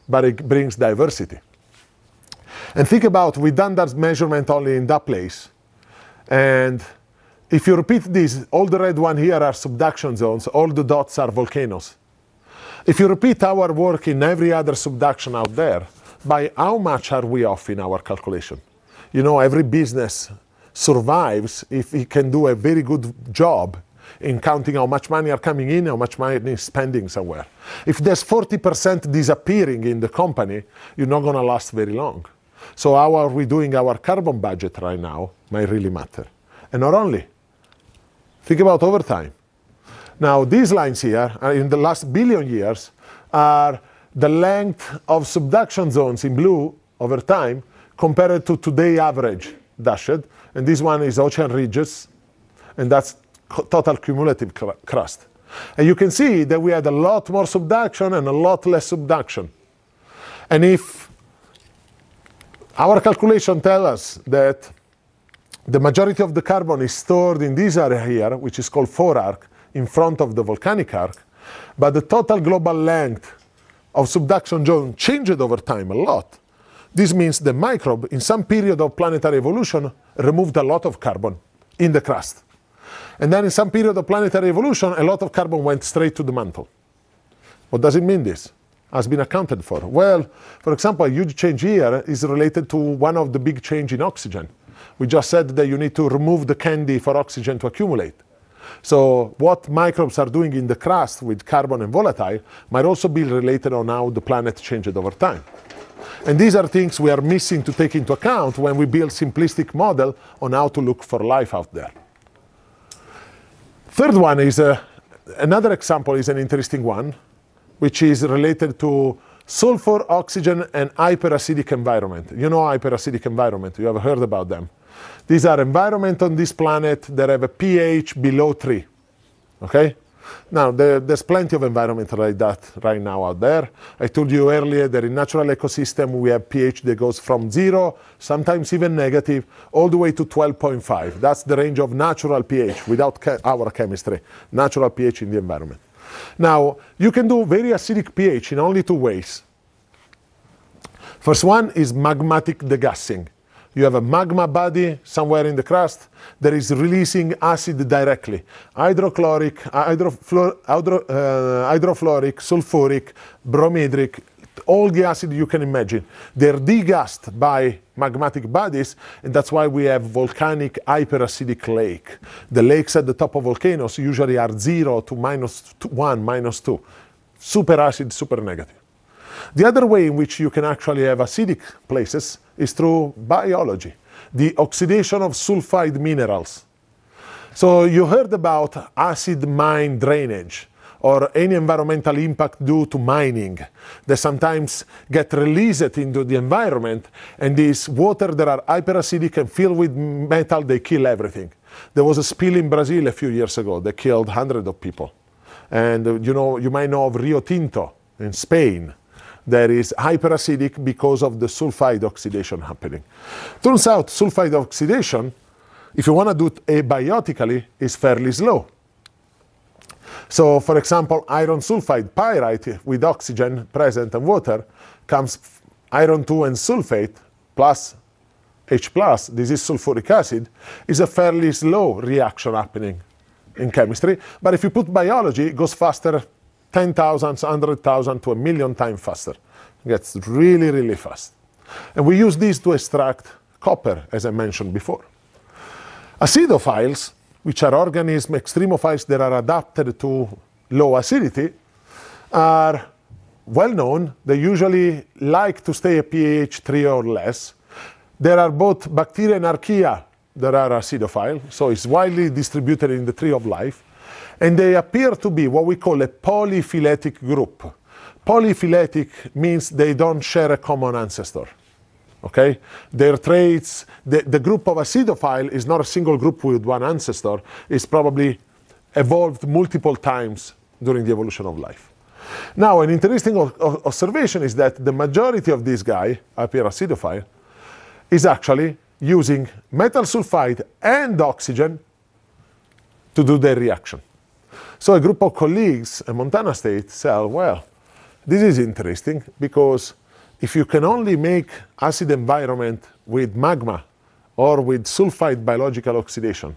but it brings diversity. And think about, we've done that measurement only in that place. And if you repeat this, all the red one here are subduction zones, all the dots are volcanoes. If you repeat our work in every other subduction out there, by how much are we off in our calculation? You know, every business survives if it can do a very good job in counting how much money are coming in, how much money is spending somewhere. If there's 40% disappearing in the company, you're not going to last very long. So how are we doing our carbon budget right now might really matter. And not only, think about overtime. Now, these lines here, in the last billion years, are the length of subduction zones in blue over time compared to today average dashed. And this one is ocean ridges, and that's total cumulative crust. And you can see that we had a lot more subduction and a lot less subduction. And if our calculation tells us that the majority of the carbon is stored in this area here, which is called forearc, in front of the volcanic arc, but the total global length of subduction zone changed over time a lot. This means the microbe, in some period of planetary evolution, removed a lot of carbon in the crust. And then in some period of planetary evolution, a lot of carbon went straight to the mantle. What does it mean this? Has been accounted for? Well, for example, a huge change here is related to one of the big change in oxygen. We just said that you need to remove the candy for oxygen to accumulate. So what microbes are doing in the crust with carbon and volatile might also be related on how the planet changed over time. And these are things we are missing to take into account when we build simplistic model on how to look for life out there. Third one is, another example is an interesting one, which is related to sulfur, oxygen, and hyperacidic environment. You know hyperacidic environment, you have heard about them. These are environments on this planet that have a pH below 3, okay? Now, there's plenty of environment like that right now out there. I told you earlier that in natural ecosystem, we have pH that goes from 0, sometimes even negative, all the way to 12.5. That's the range of natural pH without our chemistry, natural pH in the environment. Now, you can do very acidic pH in only two ways. First one is magmatic degassing. You have a magma body somewhere in the crust that is releasing acid directly. Hydrochloric, hydrofluoric, sulfuric, bromidric, all the acid you can imagine. They're degassed by magmatic bodies, and that's why we have volcanic hyperacidic lake. The lakes at the top of volcanoes usually are 0 to -1, -2. Super acid, super negative. The other way in which you can actually have acidic places is through biology, the oxidation of sulfide minerals. So you heard about acid mine drainage or any environmental impact due to mining that sometimes get released into the environment, and these water that are hyperacidic and filled with metal, they kill everything. There was a spill in Brazil a few years ago that killed hundreds of people. And you might know of Rio Tinto in Spain. That is hyperacidic because of the sulfide oxidation happening. Turns out sulfide oxidation, if you want to do it abiotically, is fairly slow. So, for example, iron sulfide pyrite with oxygen present and water comes iron 2 and sulfate plus H+, this is sulfuric acid, is a fairly slow reaction happening in chemistry. But if you put biology, it goes faster, 10,000, 100,000 to 1,000,000 times faster. It gets really, really fast. And we use this to extract copper, as I mentioned before. Acidophiles, which are organisms, extremophiles that are adapted to low acidity, are well known. They usually like to stay at pH 3 or less. There are both bacteria and archaea there are acidophile, so it's widely distributed in the tree of life, and they appear to be what we call a polyphyletic group. Polyphyletic means they don't share a common ancestor. Okay? Their traits, the group of acidophile is not a single group with one ancestor, it's probably evolved multiple times during the evolution of life. Now, an interesting observation is that the majority of this guy, up here acidophile, is actually using metal sulfide and oxygen to do their reaction. So a group of colleagues in Montana State said, well, this is interesting because if you can only make acid environment with magma or with sulfide biological oxidation,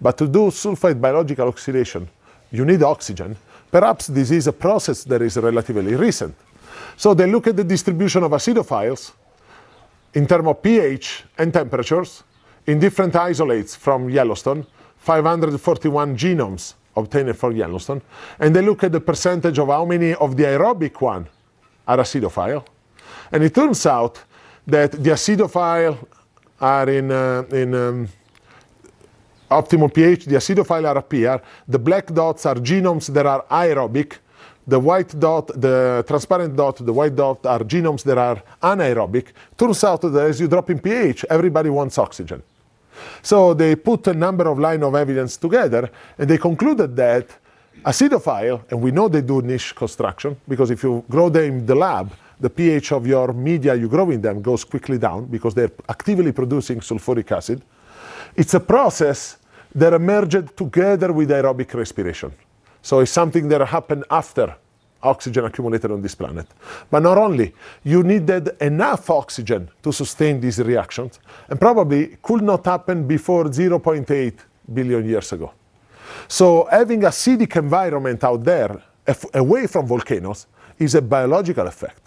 but to do sulfide biological oxidation, you need oxygen, perhaps this is a process that is relatively recent. So they look at the distribution of acidophiles in terms of pH and temperatures in different isolates from Yellowstone, 541 genomes obtained from Yellowstone, and they look at the percentage of how many of the aerobic one are acidophile. And it turns out that the acidophile are in optimal pH, the acidophile are up here, the black dots are genomes that are aerobic, the white dot, the transparent dot, the white dot are genomes that are anaerobic. Turns out that as you drop in pH, everybody wants oxygen. So they put a number of lines of evidence together, and they concluded that acidophile, and we know they do niche construction, because if you grow them in the lab, the pH of your media you grow in them goes quickly down because they're actively producing sulfuric acid. It's a process that emerged together with aerobic respiration. So it's something that happened after oxygen accumulated on this planet. But not only, you needed enough oxygen to sustain these reactions, and probably could not happen before 0.8 billion years ago. So having acidic environment out there, away from volcanoes, is a biological effect.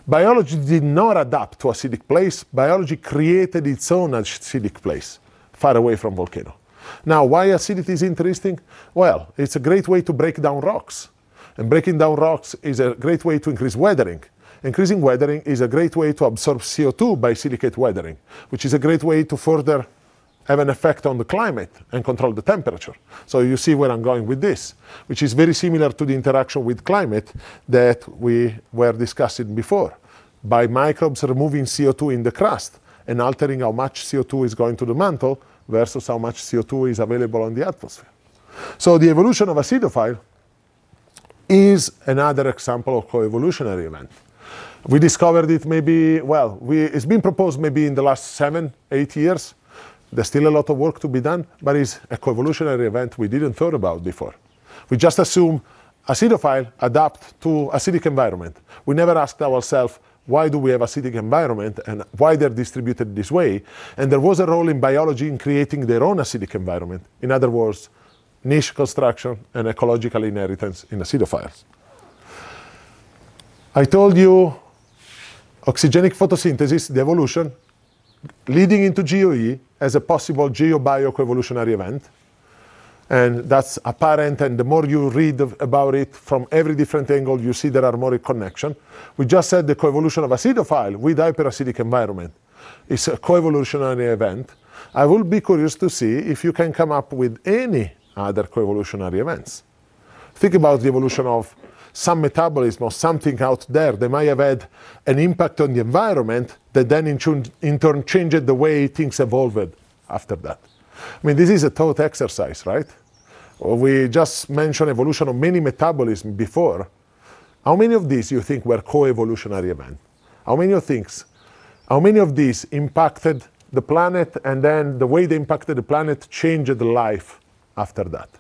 Biology did not adapt to acidic place. Biology created its own acidic place, far away from volcano. Now, why acidity is interesting? Well, it's a great way to break down rocks. And breaking down rocks is a great way to increase weathering. Increasing weathering is a great way to absorb CO2 by silicate weathering, which is a great way to further have an effect on the climate and control the temperature. So you see where I'm going with this, which is very similar to the interaction with climate that we were discussing before. By microbes removing CO2 in the crust and altering how much CO2 is going to the mantle versus how much CO2 is available on the atmosphere. So the evolution of acidophile is another example of coevolutionary event. We discovered it maybe, well, it's been proposed maybe in the last 7-8 years. There's still a lot of work to be done, but it's a coevolutionary event we didn't thought about before. We just assume acidophile adapt to acidic environment. We never asked ourselves, why do we have acidic environment and why they're distributed this way? And there was a role in biology in creating their own acidic environment. In other words, niche construction and ecological inheritance in acidophiles. I told you oxygenic photosynthesis, the evolution, leading into GOE as a possible geo-bio-coevolutionary event. And that's apparent, and the more you read about it from every different angle, you see there are more connection. We just said the coevolution of acidophile with hyperacidic environment is a coevolutionary event. I will be curious to see if you can come up with any other coevolutionary events. Think about the evolution of some metabolism or something out there that might have had an impact on the environment that then in turn changed the way things evolved after that. I mean, this is a thought exercise, right? We just mentioned evolution of many metabolisms before. How many of these you think were co-evolutionary events? How many of these impacted the planet, and then the way they impacted the planet changed the life after that?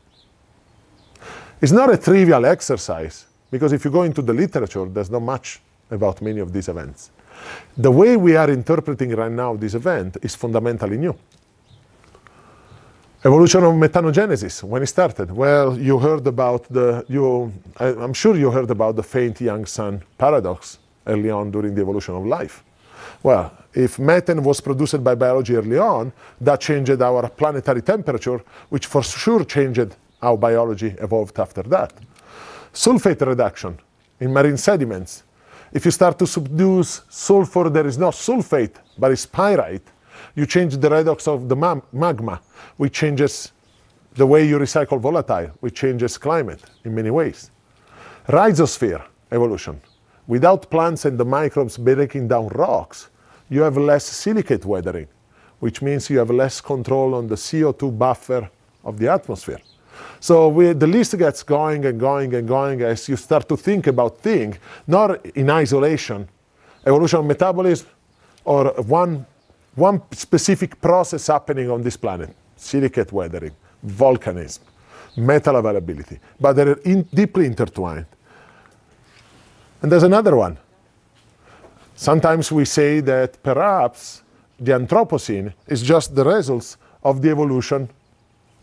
It's not a trivial exercise, because if you go into the literature, there's not much about many of these events. The way we are interpreting right now this event is fundamentally new. Evolution of methanogenesis, when it started. Well, you heard about I'm sure you heard about the faint young sun paradox early on during the evolution of life. Well, if methane was produced by biology early on, that changed our planetary temperature, which for sure changed how biology evolved after that. Sulfate reduction in marine sediments. If you start to subdue sulfur, there is no sulfate, but it's pyrite. You change the redox of the magma, which changes the way you recycle volatile, which changes climate in many ways. Rhizosphere evolution. Without plants and the microbes breaking down rocks, you have less silicate weathering, which means you have less control on the CO2 buffer of the atmosphere. So the list gets going and going and going as you start to think about things, not in isolation, evolution of metabolism, or one specific process happening on this planet, silicate weathering, volcanism, metal availability, but they're deeply intertwined. And there's another one. Sometimes we say that perhaps the Anthropocene is just the results of the evolution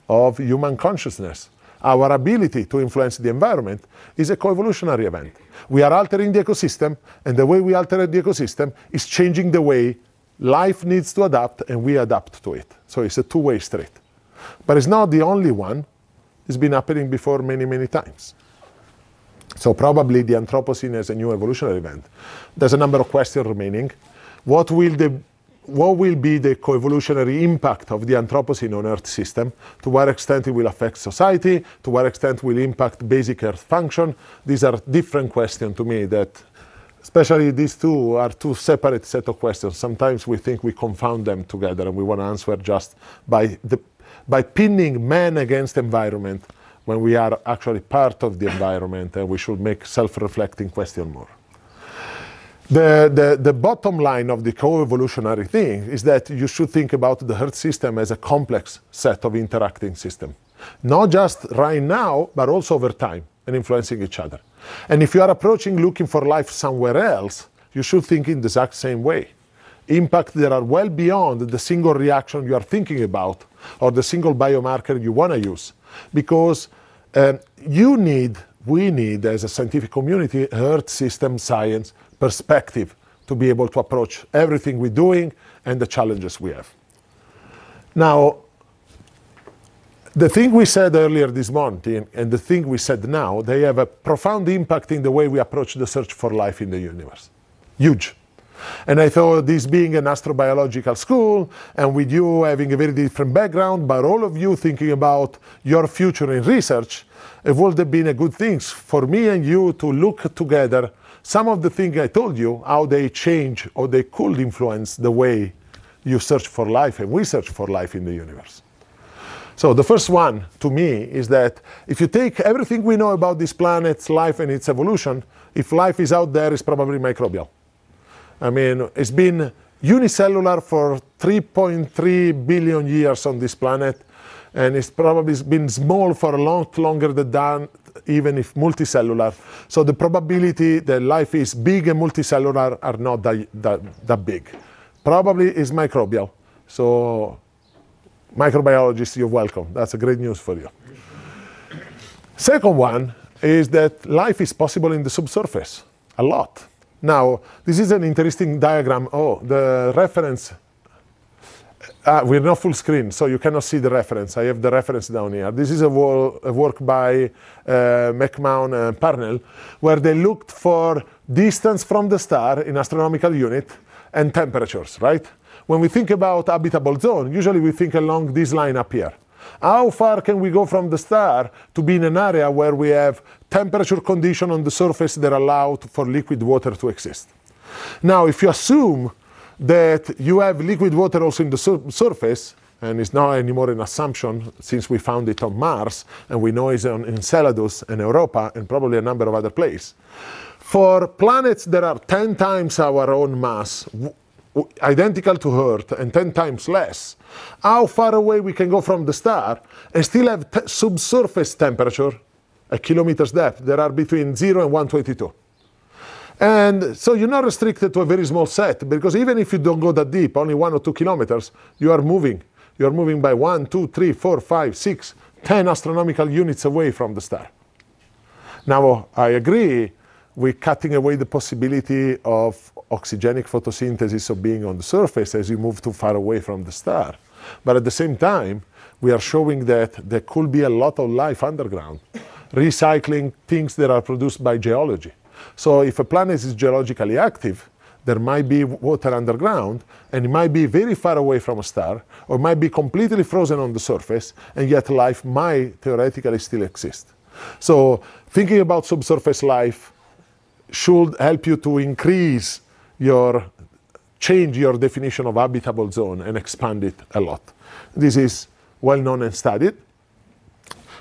of human consciousness. Our ability to influence the environment is a coevolutionary event. We are altering the ecosystem, and the way we alter the ecosystem is changing the way life needs to adapt, and we adapt to it. So it's a two-way street. But it's not the only one. It's been happening before many, many times. So probably the Anthropocene is a new evolutionary event. There's a number of questions remaining. What will be the coevolutionary impact of the Anthropocene on Earth system? To what extent it will affect society? To what extent it will impact basic Earth function? These are different questions to me that, especially these two, are two separate set of questions. Sometimes we think we confound them together and we want to answer just by pinning man against environment when we are actually part of the environment, and we should make self-reflecting question more. The bottom line of the co-evolutionary thing is that you should think about the Earth system as a complex set of interacting systems. Not just right now, but also over time, and influencing each other. And if you are approaching looking for life somewhere else, you should think in the exact same way. Impact that are well beyond the single reaction you are thinking about, or the single biomarker you want to use. Because we need, as a scientific community, Earth system science perspective to be able to approach everything we're doing and the challenges we have. Now, the thing we said earlier this morning and the thing we said now, they have a profound impact in the way we approach the search for life in the universe. Huge. And I thought, this being an astrobiological school, and with you having a very different background, but all of you thinking about your future in research, it would have been a good thing for me and you to look together some of the things I told you, how they change or they could influence the way you search for life and we search for life in the universe. So the first one, to me, is that if you take everything we know about this planet's life and its evolution, if life is out there, it's probably microbial. I mean, it's been unicellular for 3.3 billion years on this planet, and it's probably been small for a lot longer than that, even if multicellular. So the probability that life is big and multicellular are not that big. Probably is microbial. So microbiologists, you're welcome. That's a great news for you. Second one is that life is possible in the subsurface, a lot. Now, this is an interesting diagram. Oh, the reference, we're not full screen, so you cannot see the reference. I have the reference down here. This is a work by McMahon and Parnell, where they looked for distance from the star in astronomical unit and temperatures, right? When we think about habitable zone, usually we think along this line up here. How far can we go from the star to be in an area where we have temperature condition on the surface that allow for liquid water to exist? Now, if you assume that you have liquid water also in the surface, and it's not anymore an assumption since we found it on Mars, and we know it's on Enceladus and Europa, and probably a number of other places. For planets that are 10 times our own mass, identical to Earth and 10 times less, how far away we can go from the star and still have subsurface temperature at kilometers depth that are between 0 and 122. And so you're not restricted to a very small set, because even if you don't go that deep, only 1 or 2 kilometers, you are moving. You are moving by 1, 2, 3, 4, 5, 6, 10 astronomical units away from the star. Now, I agree with cutting away the possibility of oxygenic photosynthesis of being on the surface as you move too far away from the star. But at the same time, we are showing that there could be a lot of life underground, recycling things that are produced by geology. So if a planet is geologically active, there might be water underground, and it might be very far away from a star, or might be completely frozen on the surface, and yet life might theoretically still exist. So thinking about subsurface life should help you to change your definition of habitable zone and expand it a lot. This is well known and studied.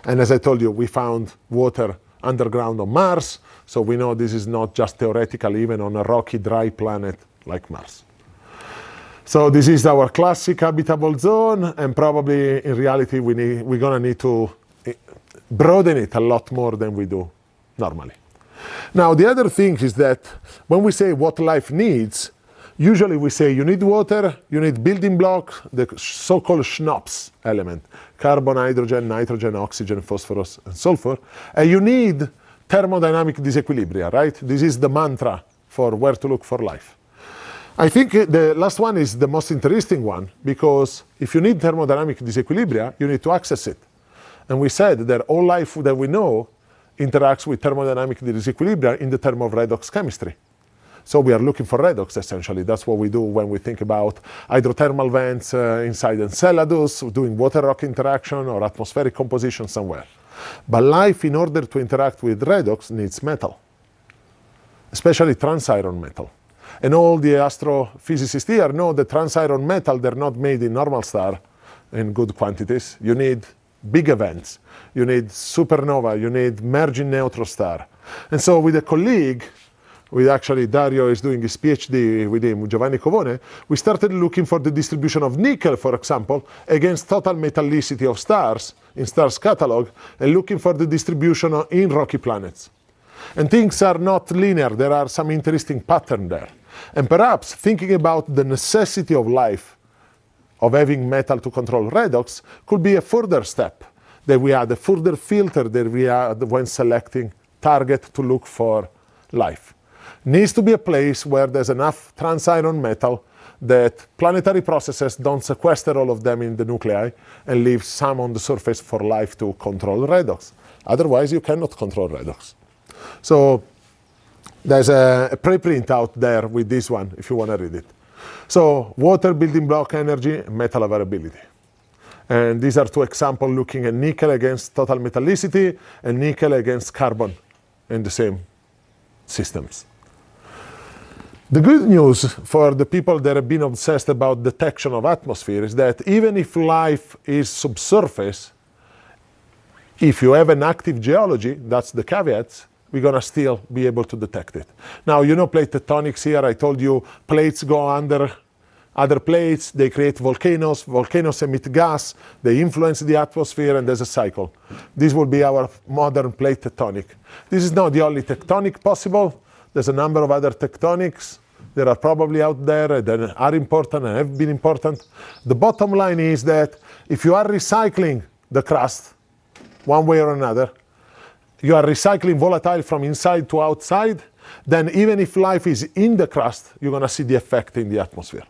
And as I told you, we found water underground on Mars, so we know this is not just theoretical even on a rocky, dry planet like Mars. So this is our classic habitable zone, and probably in reality we're gonna need to broaden it a lot more than we do normally. Now the other thing is that when we say what life needs, usually we say you need water, you need building blocks, the so-called SNOPS element, carbon, hydrogen, nitrogen, oxygen, phosphorus, and sulfur, and you need thermodynamic disequilibria, right? This is the mantra for where to look for life. I think the last one is the most interesting one, because if you need thermodynamic disequilibria, you need to access it. And we said that all life that we know interacts with thermodynamic disequilibria in the term of redox chemistry. So we are looking for redox, essentially. That's what we do when we think about hydrothermal vents inside Enceladus, doing water-rock interaction or atmospheric composition somewhere. But life, in order to interact with redox, needs metal, especially transiron metal. And all the astrophysicists here know that transiron metal, they're not made in normal star in good quantities. You need big events. You need supernova. You need merging neutron star. And so with a colleague, actually Dario is doing his PhD with him, Giovanni Covone, we started looking for the distribution of nickel, for example, against total metallicity of stars in stars catalog, and looking for the distribution in rocky planets. And things are not linear. There are some interesting patterns there. And perhaps thinking about the necessity of life, of having metal to control redox, could be a further step that we add, a further filter that we add when selecting target to look for life. Needs to be a place where there's enough transiron metal that planetary processes don't sequester all of them in the nuclei and leave some on the surface for life to control redox. Otherwise, you cannot control redox. So there's a preprint out there with this one, if you want to read it. So water, building block energy, metal availability. And these are two examples looking at nickel against total metallicity and nickel against carbon in the same systems. The good news for the people that have been obsessed about detection of atmosphere is that even if life is subsurface, if you have an active geology, that's the caveat, we're going to still be able to detect it. Now, you know plate tectonics here. I told you plates go under other plates. They create volcanoes. Volcanoes emit gas. They influence the atmosphere, and there's a cycle. This will be our modern plate tectonic. This is not the only tectonic possible. There's a number of other tectonics that are probably out there that are important and have been important. The bottom line is that if you are recycling the crust one way or another, you are recycling volatile from inside to outside, then even if life is in the crust, you're going to see the effect in the atmosphere.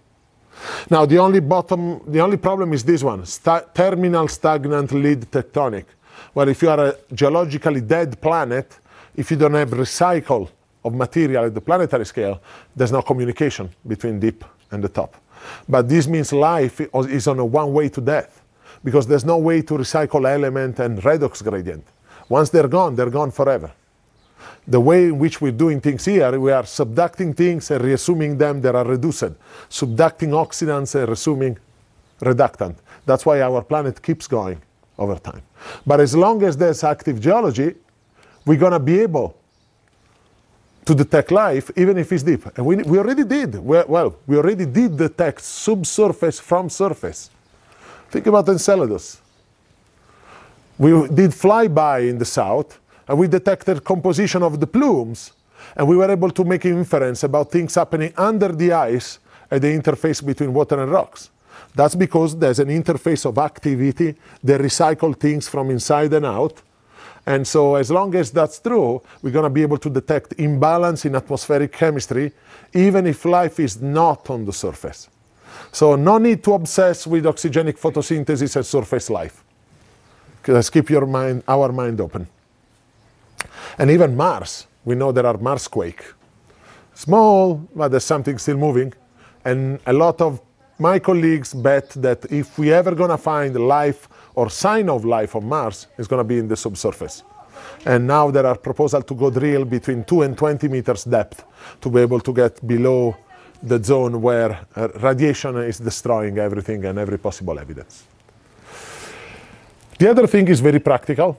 Now, the only problem is this one, terminal stagnant lead tectonic, where if you are a geologically dead planet, if you don't have recycle of material at the planetary scale, there's no communication between deep and the top. But this means life is on a one way to death, because there's no way to recycle element and redox gradient. Once they're gone forever. The way in which we're doing things here, we are subducting things and reassuming them that are reduced, subducting oxidants and resuming reductant. That's why our planet keeps going over time. But as long as there's active geology, we're going to be able to detect life, even if it's deep. And we already did. We already did detect subsurface from surface. Think about Enceladus. We did flyby in the south, and we detected composition of the plumes, and we were able to make inference about things happening under the ice at the interface between water and rocks. That's because there's an interface of activity that recycles things from inside and out. And so as long as that's true, we're going to be able to detect imbalance in atmospheric chemistry, even if life is not on the surface. So no need to obsess with oxygenic photosynthesis and surface life. Let's keep our mind open. And even Mars, we know there are Marsquake. Small, but there's something still moving. And a lot of my colleagues bet that if we ever going to find life or sign of life on Mars, it's going to be in the subsurface. And now there are proposals to go drill between 2 and 20 meters depth to be able to get below the zone where radiation is destroying everything and every possible evidence. The other thing is very practical.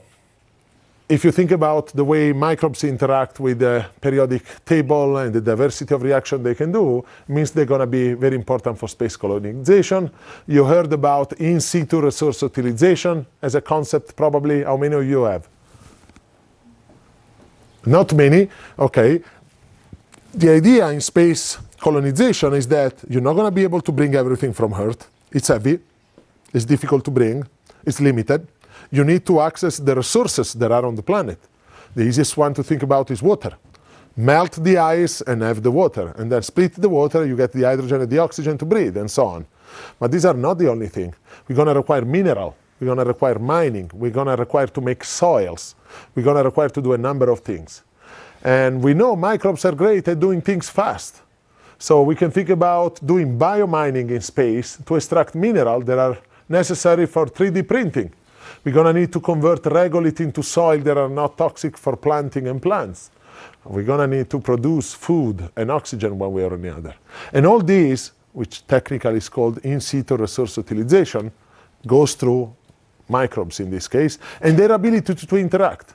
If you think about the way microbes interact with the periodic table and the diversity of reaction they can do, it means they're going to be very important for space colonization. You heard about in situ resource utilization as a concept, probably. How many of you have? Not many. Okay. The idea in space colonization is that you're not going to be able to bring everything from Earth. It's heavy. It's difficult to bring. It's limited. You need to access the resources that are on the planet. The easiest one to think about is water. Melt the ice and have the water, and then split the water, you get the hydrogen and the oxygen to breathe, and so on. But these are not the only thing. We're going to require mineral. We're going to require mining. We're going to require to make soils. We're going to require to do a number of things. And we know microbes are great at doing things fast. So we can think about doing biomining in space to extract minerals that are necessary for 3D printing. We're going to need to convert regolith into soil that are not toxic for planting and plants. We're going to need to produce food and oxygen one way or another. And all these, which technically is called in situ resource utilization, goes through microbes in this case, and their ability to interact,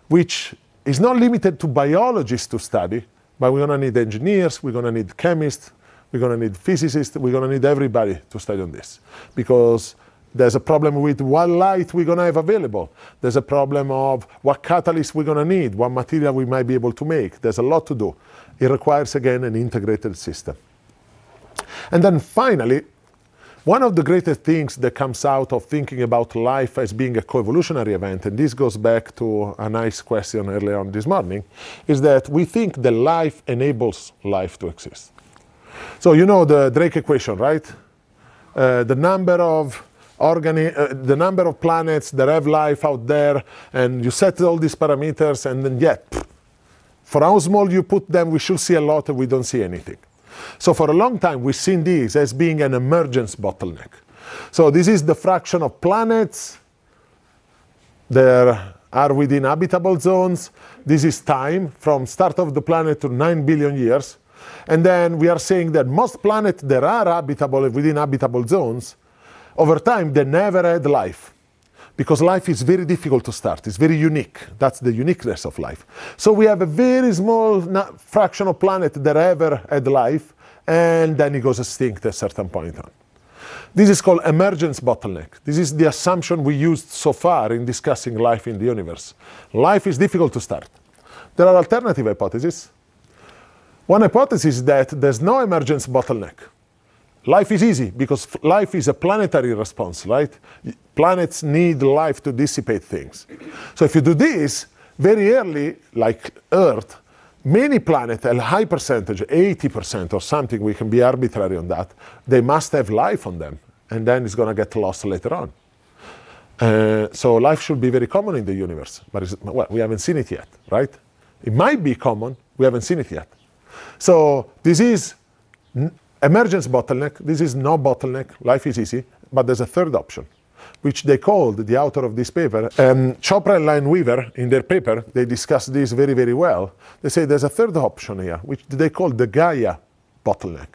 which is not limited to biologists to study, but we're going to need engineers, we're going to need chemists, we're going to need physicists, we're going to need everybody to study on this. Because there's a problem with what light we're going to have available. There's a problem of what catalyst we're going to need, what material we might be able to make. There's a lot to do. It requires, again, an integrated system. And then finally, one of the greatest things that comes out of thinking about life as being a coevolutionary event, and this goes back to a nice question earlier on this morning, is that we think that life enables life to exist. So you know the Drake equation, right? The number of planets that have life out there, and you set all these parameters, and then yet, for how small you put them, we should see a lot, and we don't see anything. So for a long time, we've seen this as being an emergence bottleneck. So this is the fraction of planets that are within habitable zones. This is time from start of the planet to 9 billion years. And then we are saying that most planets that are habitable within habitable zones, over time, they never had life. Because life is very difficult to start. It's very unique. That's the uniqueness of life. So we have a very small fraction of planets that ever had life, and then it goes extinct at a certain point on. This is called emergence bottleneck. This is the assumption we used so far in discussing life in the universe. Life is difficult to start. There are alternative hypotheses. One hypothesis is that there's no emergence bottleneck. Life is easy because life is a planetary response, right? Planets need life to dissipate things. So if you do this, very early, like Earth, many planets, a high percentage, 80% or something, we can be arbitrary on that, they must have life on them, and then it's going to get lost later on. So life should be very common in the universe, but well, we haven't seen it yet, right? It might be common, we haven't seen it yet. So this is emergence bottleneck. This is no bottleneck. Life is easy. But there's a third option, which they called, the author of this paper, Chopra and Lineweaver, in their paper, they discuss this very, very well. They say there's a third option here, which they call the Gaia bottleneck.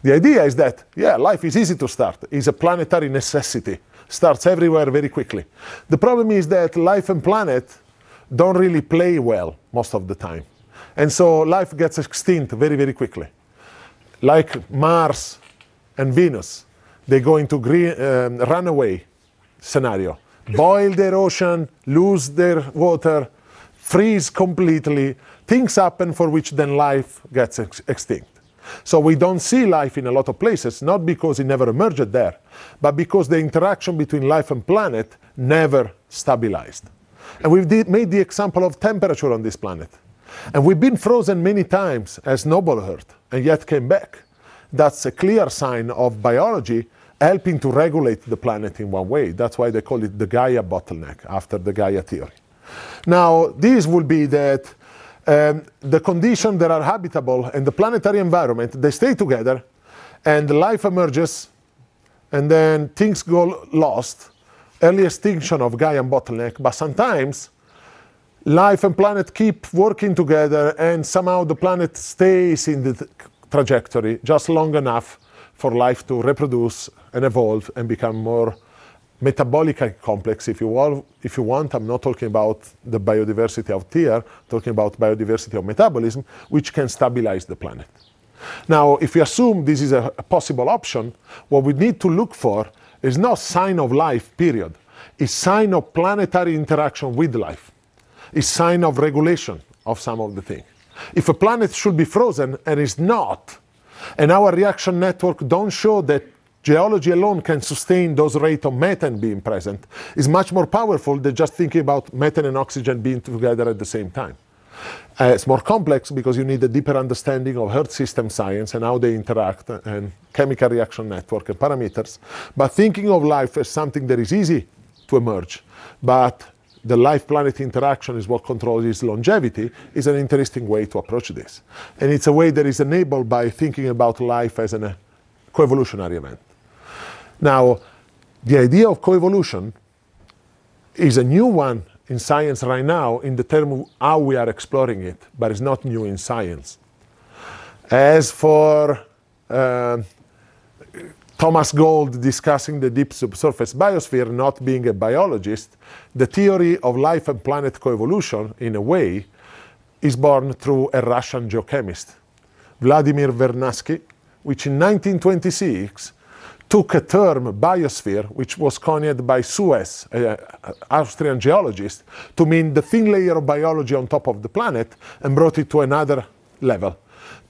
The idea is that, yeah, life is easy to start. It's a planetary necessity. Starts everywhere very quickly. The problem is that life and planet don't really play well most of the time. And so life gets extinct very, very quickly. Like Mars and Venus, they go into runaway scenario. Boil their ocean, lose their water, freeze completely. Things happen for which then life gets extinct. So we don't see life in a lot of places, not because it never emerged there, but because the interaction between life and planet never stabilized. And we've made the example of temperature on this planet. And we've been frozen many times as noble Earth, and yet came back. That's a clear sign of biology helping to regulate the planet in one way. That's why they call it the Gaia bottleneck, after the Gaia theory. Now, this will be that the conditions that are habitable and the planetary environment, they stay together, and life emerges, and then things go lost, early extinction of Gaian bottleneck, but sometimes life and planet keep working together, and somehow the planet stays in the trajectory just long enough for life to reproduce and evolve and become more metabolically complex, if you want. I'm not talking about the biodiversity out here, talking about biodiversity of metabolism, which can stabilize the planet. Now, if we assume this is a possible option, what we need to look for is not sign of life, period. It's sign of planetary interaction with life. It's sign of regulation of some of the things. If a planet should be frozen and is not, and our reaction network don't show that geology alone can sustain those rates of methane being present, is much more powerful than just thinking about methane and oxygen being together at the same time. It's more complex because you need a deeper understanding of Earth system science and how they interact and chemical reaction network and parameters. But thinking of life as something that is easy to emerge, but the life-planet interaction is what controls its longevity, is an interesting way to approach this. And it's a way that is enabled by thinking about life as a coevolutionary event. Now, the idea of coevolution is a new one in science right now in the term of how we are exploring it, but it's not new in science. As for Thomas Gold discussing the deep subsurface biosphere, not being a biologist, the theory of life and planet coevolution, in a way, is born through a Russian geochemist, Vladimir Vernadsky, which in 1926 took a term, biosphere, which was coined by Suess, an Austrian geologist, to mean the thin layer of biology on top of the planet, and brought it to another level,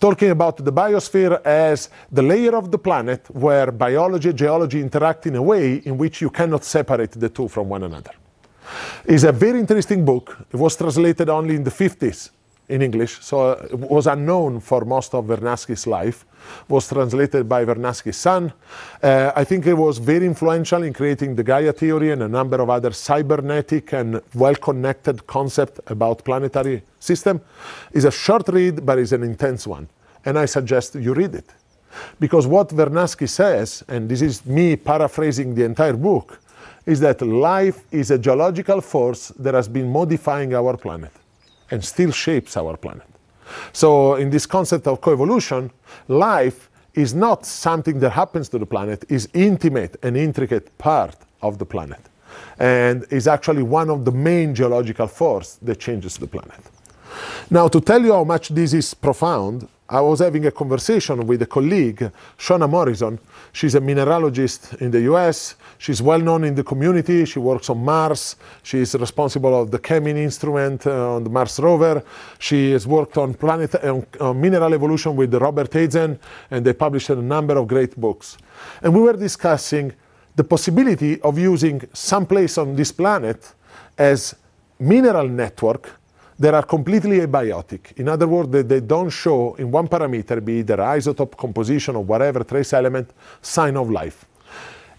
talking about the biosphere as the layer of the planet where biology and geology interact in a way in which you cannot separate the two from one another. It's a very interesting book. It was translated only in the 50s in English, so it was unknown for most of Vernadsky's life. It was translated by Vernadsky's son. I think it was very influential in creating the Gaia theory and a number of other cybernetic and well-connected concepts about planetary system. It's a short read, but it's an intense one. And I suggest you read it. Because what Vernadsky says, and this is me paraphrasing the entire book, is that life is a geological force that has been modifying our planet and still shapes our planet. So in this concept of coevolution, life is not something that happens to the planet, is intimate and intricate part of the planet, and is actually one of the main geological forces that changes the planet. Now, to tell you how much this is profound, I was having a conversation with a colleague, Shona Morrison. She's a mineralogist in the US. She's well known in the community. She works on Mars. She is responsible of the CheMin instrument on the Mars rover. She has worked on mineral evolution with Robert Hazen, and they published a number of great books. And we were discussing the possibility of using some place on this planet as mineral network that are completely abiotic. In other words, they don't show in one parameter, be it their isotope, composition, or whatever trace element, sign of life.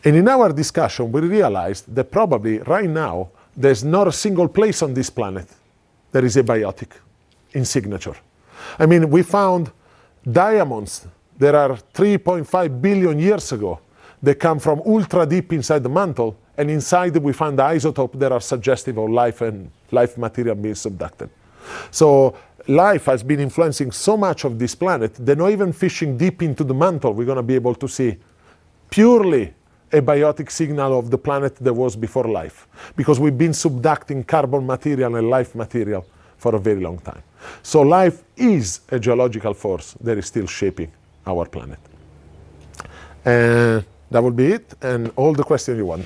And in our discussion, we realized that probably right now, there's not a single place on this planet that is abiotic in signature. I mean, we found diamonds that are 3.5 billion years ago that come from ultra deep inside the mantle, and inside we find the isotope that are suggestive of life and life material being subducted. So life has been influencing so much of this planet that not even fishing deep into the mantle, we're going to be able to see purely a biotic signal of the planet that was before life, because we've been subducting carbon material and life material for a very long time. So life is a geological force that is still shaping our planet. And that will be it, and all the questions you want.